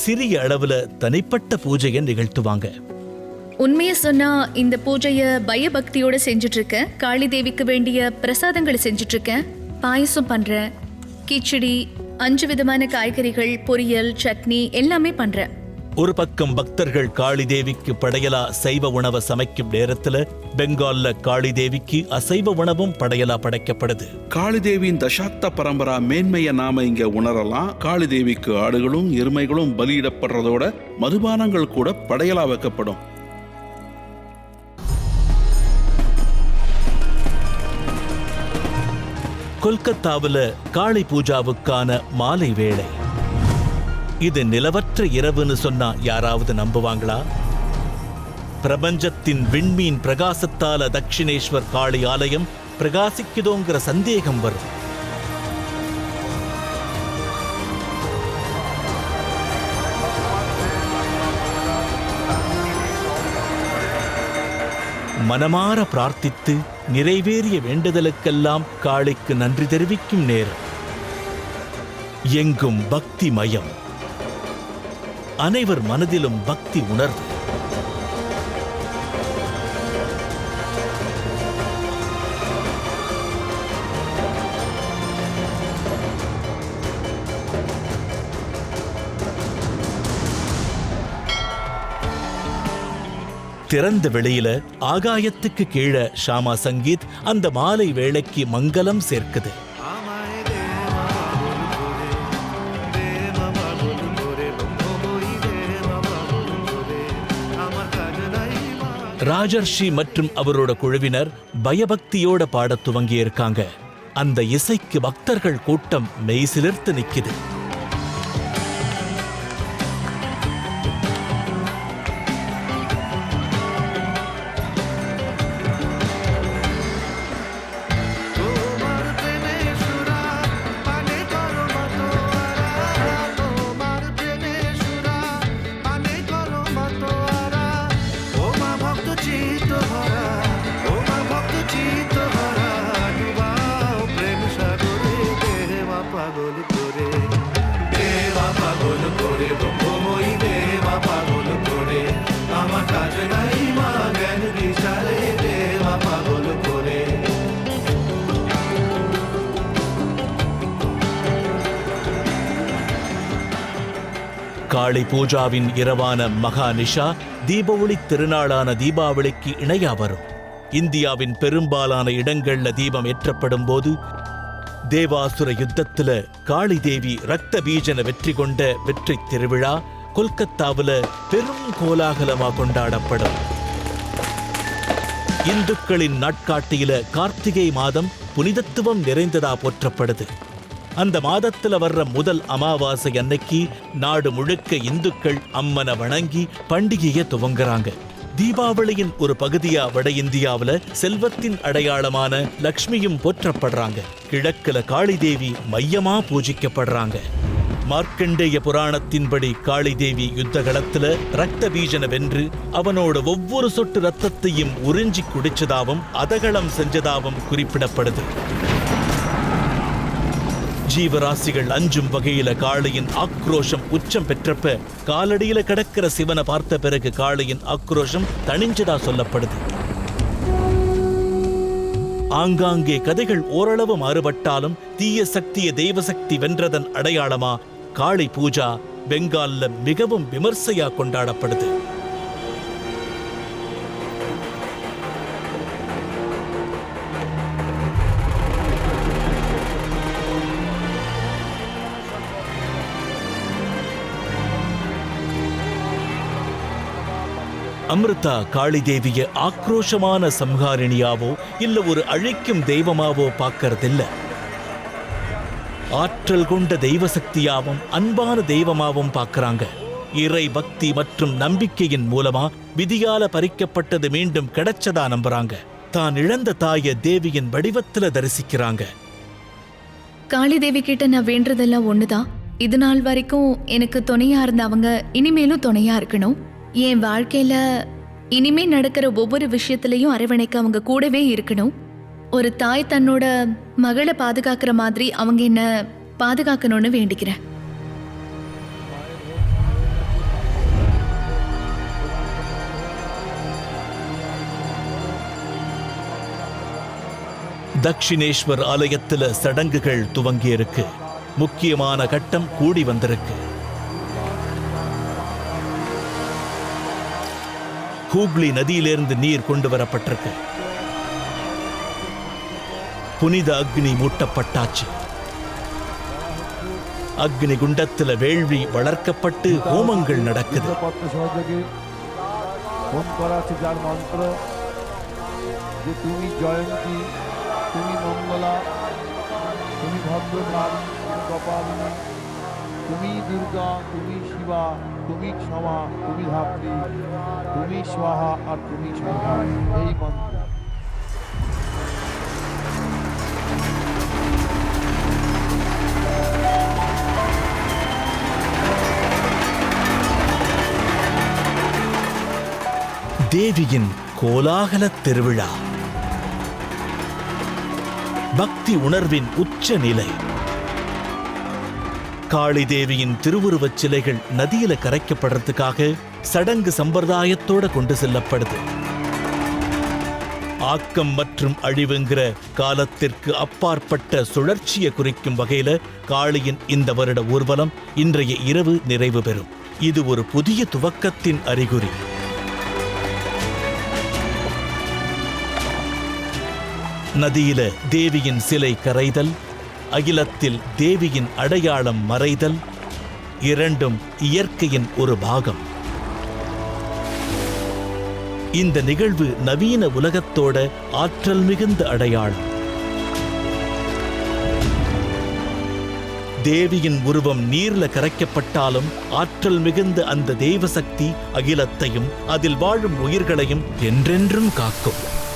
[SPEAKER 1] சிறிய அளவுல தனிப்பட்ட பூஜையை நிகழ்த்துவாங்க.
[SPEAKER 7] உண்மையை சொன்னா இந்த பூஜைய பயபக்தியோட செஞ்சுட்டு இருக்கேன். காளி தேவிக்கு வேண்டிய பிரசாதங்களை செஞ்சுட்டு இருக்கேன். பாயசம் பண்றேன், கிச்சடி, 5 விதமான காய்கறிகள், பொரியல், சட்னி எல்லாமே பண்றேன்.
[SPEAKER 1] ஒரு பக்கம் பக்தர்கள் காளி தேவிக்கு படையலா சைவ உணவை சமைக்கும் நேரத்துல பெங்கால்ல காளி தேவிக்கு அசைவ உணவும் படையலா படைக்கப்படுது.
[SPEAKER 2] காளி தேவியின் தசாப்த பரம்பரா மேன்மையை நாம இங்க உணரலாம். காளி தேவிக்கு ஆடுகளும் எருமைகளும் பலியிடப்படுறதோட மதுபானங்கள் கூட படையலா வைக்கப்படும்.
[SPEAKER 1] கொல்கத்தாவுல காளி பூஜாவுக்கான மாலை வேளை. இது நிலவற்ற இரவுன்னு சொன்னா யாராவது நம்புவாங்களா? பிரபஞ்சத்தின் விண்மீன் பிரகாசத்தால தக்ஷிணேஸ்வர் காளி ஆலயம் பிரகாசிக்குதோங்கிற சந்தேகம் வரும். மனமாற பிரார்த்தித்து நிறைவேறிய வேண்டுதலுக்கெல்லாம் காளிக்கு நன்றி தெரிவிக்கும் நேரம். எங்கும் பக்தி மயம், அனைவர் மனதிலும் பக்தி உணர்வு. திறந்த வெளியில ஆகாயத்துக்கு கீழே ஷாமா சங்கீத் அந்த மாலை வேளைக்கு மங்களம் சேர்க்குது. ராஜர்ஷி மற்றும் அவரோட குழுவினர் பயபக்தியோட பாடத் துவங்கி இருக்காங்க. அந்த இசைக்கு பக்தர்கள் கூட்டம் மெய்சிலிர்த்து நிக்குது. காளி பூஜாவின் இரவான மகா நிஷா தீப ஒளி திருநாளான தீபாவளிக்கு இணையா வரும். இந்தியாவின் பெரும்பாலான இடங்கள்ல தீபம் ஏற்றப்படும் போது தேவாசுர யுத்தத்துல காளி தேவி ரத்த பீஜன வெற்றி கொண்ட வெற்றி திருவிழா கொல்கத்தாவுல பெரும் கோலாகலமா கொண்டாடப்படும். இந்துக்களின் நாட்காட்டியில கார்த்திகை மாதம் புனிதத்துவம் நிறைந்ததா போற்றப்படுது. அந்த மாதத்துல வர்ற முதல் அமாவாசை அன்னைக்கு நாடு முழுக்க இந்துக்கள் அம்மனை வணங்கி பண்டிகையை துவங்குறாங்க. தீபாவளியின் ஒரு பகுதியா வட இந்தியாவுல செல்வத்தின் அடையாளமான லக்ஷ்மியும் போற்றப்படுறாங்க. கிழக்குல காளி தேவி மையமா பூஜிக்கப்படுறாங்க. மார்க்கண்டேய புராணத்தின்படி காளி தேவி யுத்த களத்துல ரத்த பீஜன வென்று அவனோட ஒவ்வொரு சொட்டு ரத்தத்தையும் உறிஞ்சி குடிச்சதாவும் அதகளம் செஞ்சதாவும் குறிப்பிடப்படுது. ஜீவராசிகள் அஞ்சும் வகையில காளியின் ஆக்ரோஷம் உச்சம் பெற்றப்ப காலடியில கிடக்கிற சிவனை பார்த்த பிறகு காளியின் ஆக்ரோஷம் தணிஞ்சதா சொல்லப்படுது. ஆங்காங்கே கதைகள் ஓரளவு மாறுபட்டாலும் தீய சக்திய தெய்வசக்தி வென்றதன் அடையாளமா காளி பூஜா பெங்கால்ல மிகவும் விமர்சையா கொண்டாடப்படுது. அமிர்தா காளி தேவிய ஆக்ரோஷமான சம்ஹாரிணியாவோ இல்ல ஒரு அழிக்கும் தெய்வமாவோ பார்க்கறதில்ல. ஆற்றல் கொண்ட தெய்வ சக்தியாவும் அன்பான தெய்வமாவும் பார்க்கறாங்க. இறை பக்தி மற்றும் நம்பிக்கையின் மூலமா விதியால பறிக்கப்பட்டது மீண்டும் கிடைச்சதா நம்புறாங்க. தான் இழந்த தாய தேவியின் வடிவத்துல தரிசிக்கிறாங்க.
[SPEAKER 7] காளி தேவி கிட்ட நான் வேண்டதெல்லாம் ஒண்ணுதான். இது நாள் வரைக்கும் எனக்கு துணையா இருந்த அவங்க இனிமேலும் துணையா இருக்கணும். என் வாழ்க்கையில இனிமே நடக்கிற ஒவ்வொரு விஷயத்திலையும் அரவணைக்க அவங்க கூடவே இருக்கணும். ஒரு தாய் தன்னோட மகளை பாதுகாக்கிற மாதிரி அவங்க என்ன பாதுகாக்கணும்னு வேண்டிக்கிறேன்.
[SPEAKER 1] தக்ஷிணேஸ்வர் ஆலயத்துல சடங்குகள் துவங்கி இருக்கு. முக்கியமான கட்டம் கூடி வந்திருக்கு. ஹூக்ளி நதியிலிருந்து நீர் கொண்டு வரப்பட்டிருக்கு. புனித அக்னி மூட்டப்பட்டாச்சு. அக்னி குண்டத்துல வேள்வி வளர்க்கப்பட்டு ஹோமங்கள் நடக்குது.
[SPEAKER 15] তুমি দুর্গা, তুমি শিবা, তুমি ক্ষমা, তুমি ধাত্রী, তুমি স্বাহা আর তুমি স্বাহা, এই মন্ত্র।
[SPEAKER 1] தேவியின் கோலாகல திருவிழா, பக்தி உணர்வின் உச்ச நிலை. காளி தேவியின் திருவுருவச் சிலைகள் நதியில கரைக்கப்படுறதுக்காக சடங்கு சம்பிரதாயத்தோட கொண்டு செல்லப்படுது. ஆக்கம் மற்றும் அழிவுங்கிற காலத்திற்கு அப்பாற்பட்ட சுழற்சியை குறிக்கும் வகையில காளியின் இந்த வருட ஊர்வலம் இன்றைய இரவு நிறைவு பெறும். இது ஒரு புதிய துவக்கத்தின் அறிகுறி. நதியில தேவியின் சிலை கரைதல், அகிலத்தில் தேவியின் அடையாளம் மறைதல், இரண்டும் இயற்கையின் ஒரு பாகம். இந்த நிகழ்வு நவீன உலகத்தோட ஆற்றல் மிகுந்த அடையாளம். தேவியின் உருவம் நீர்ல கரைக்கப்பட்டாலும் ஆற்றல் மிகுந்த அந்த தெய்வ சக்தி அகிலத்தையும் அதில் வாழும் உயிர்களையும் என்றென்றும் காக்கும்.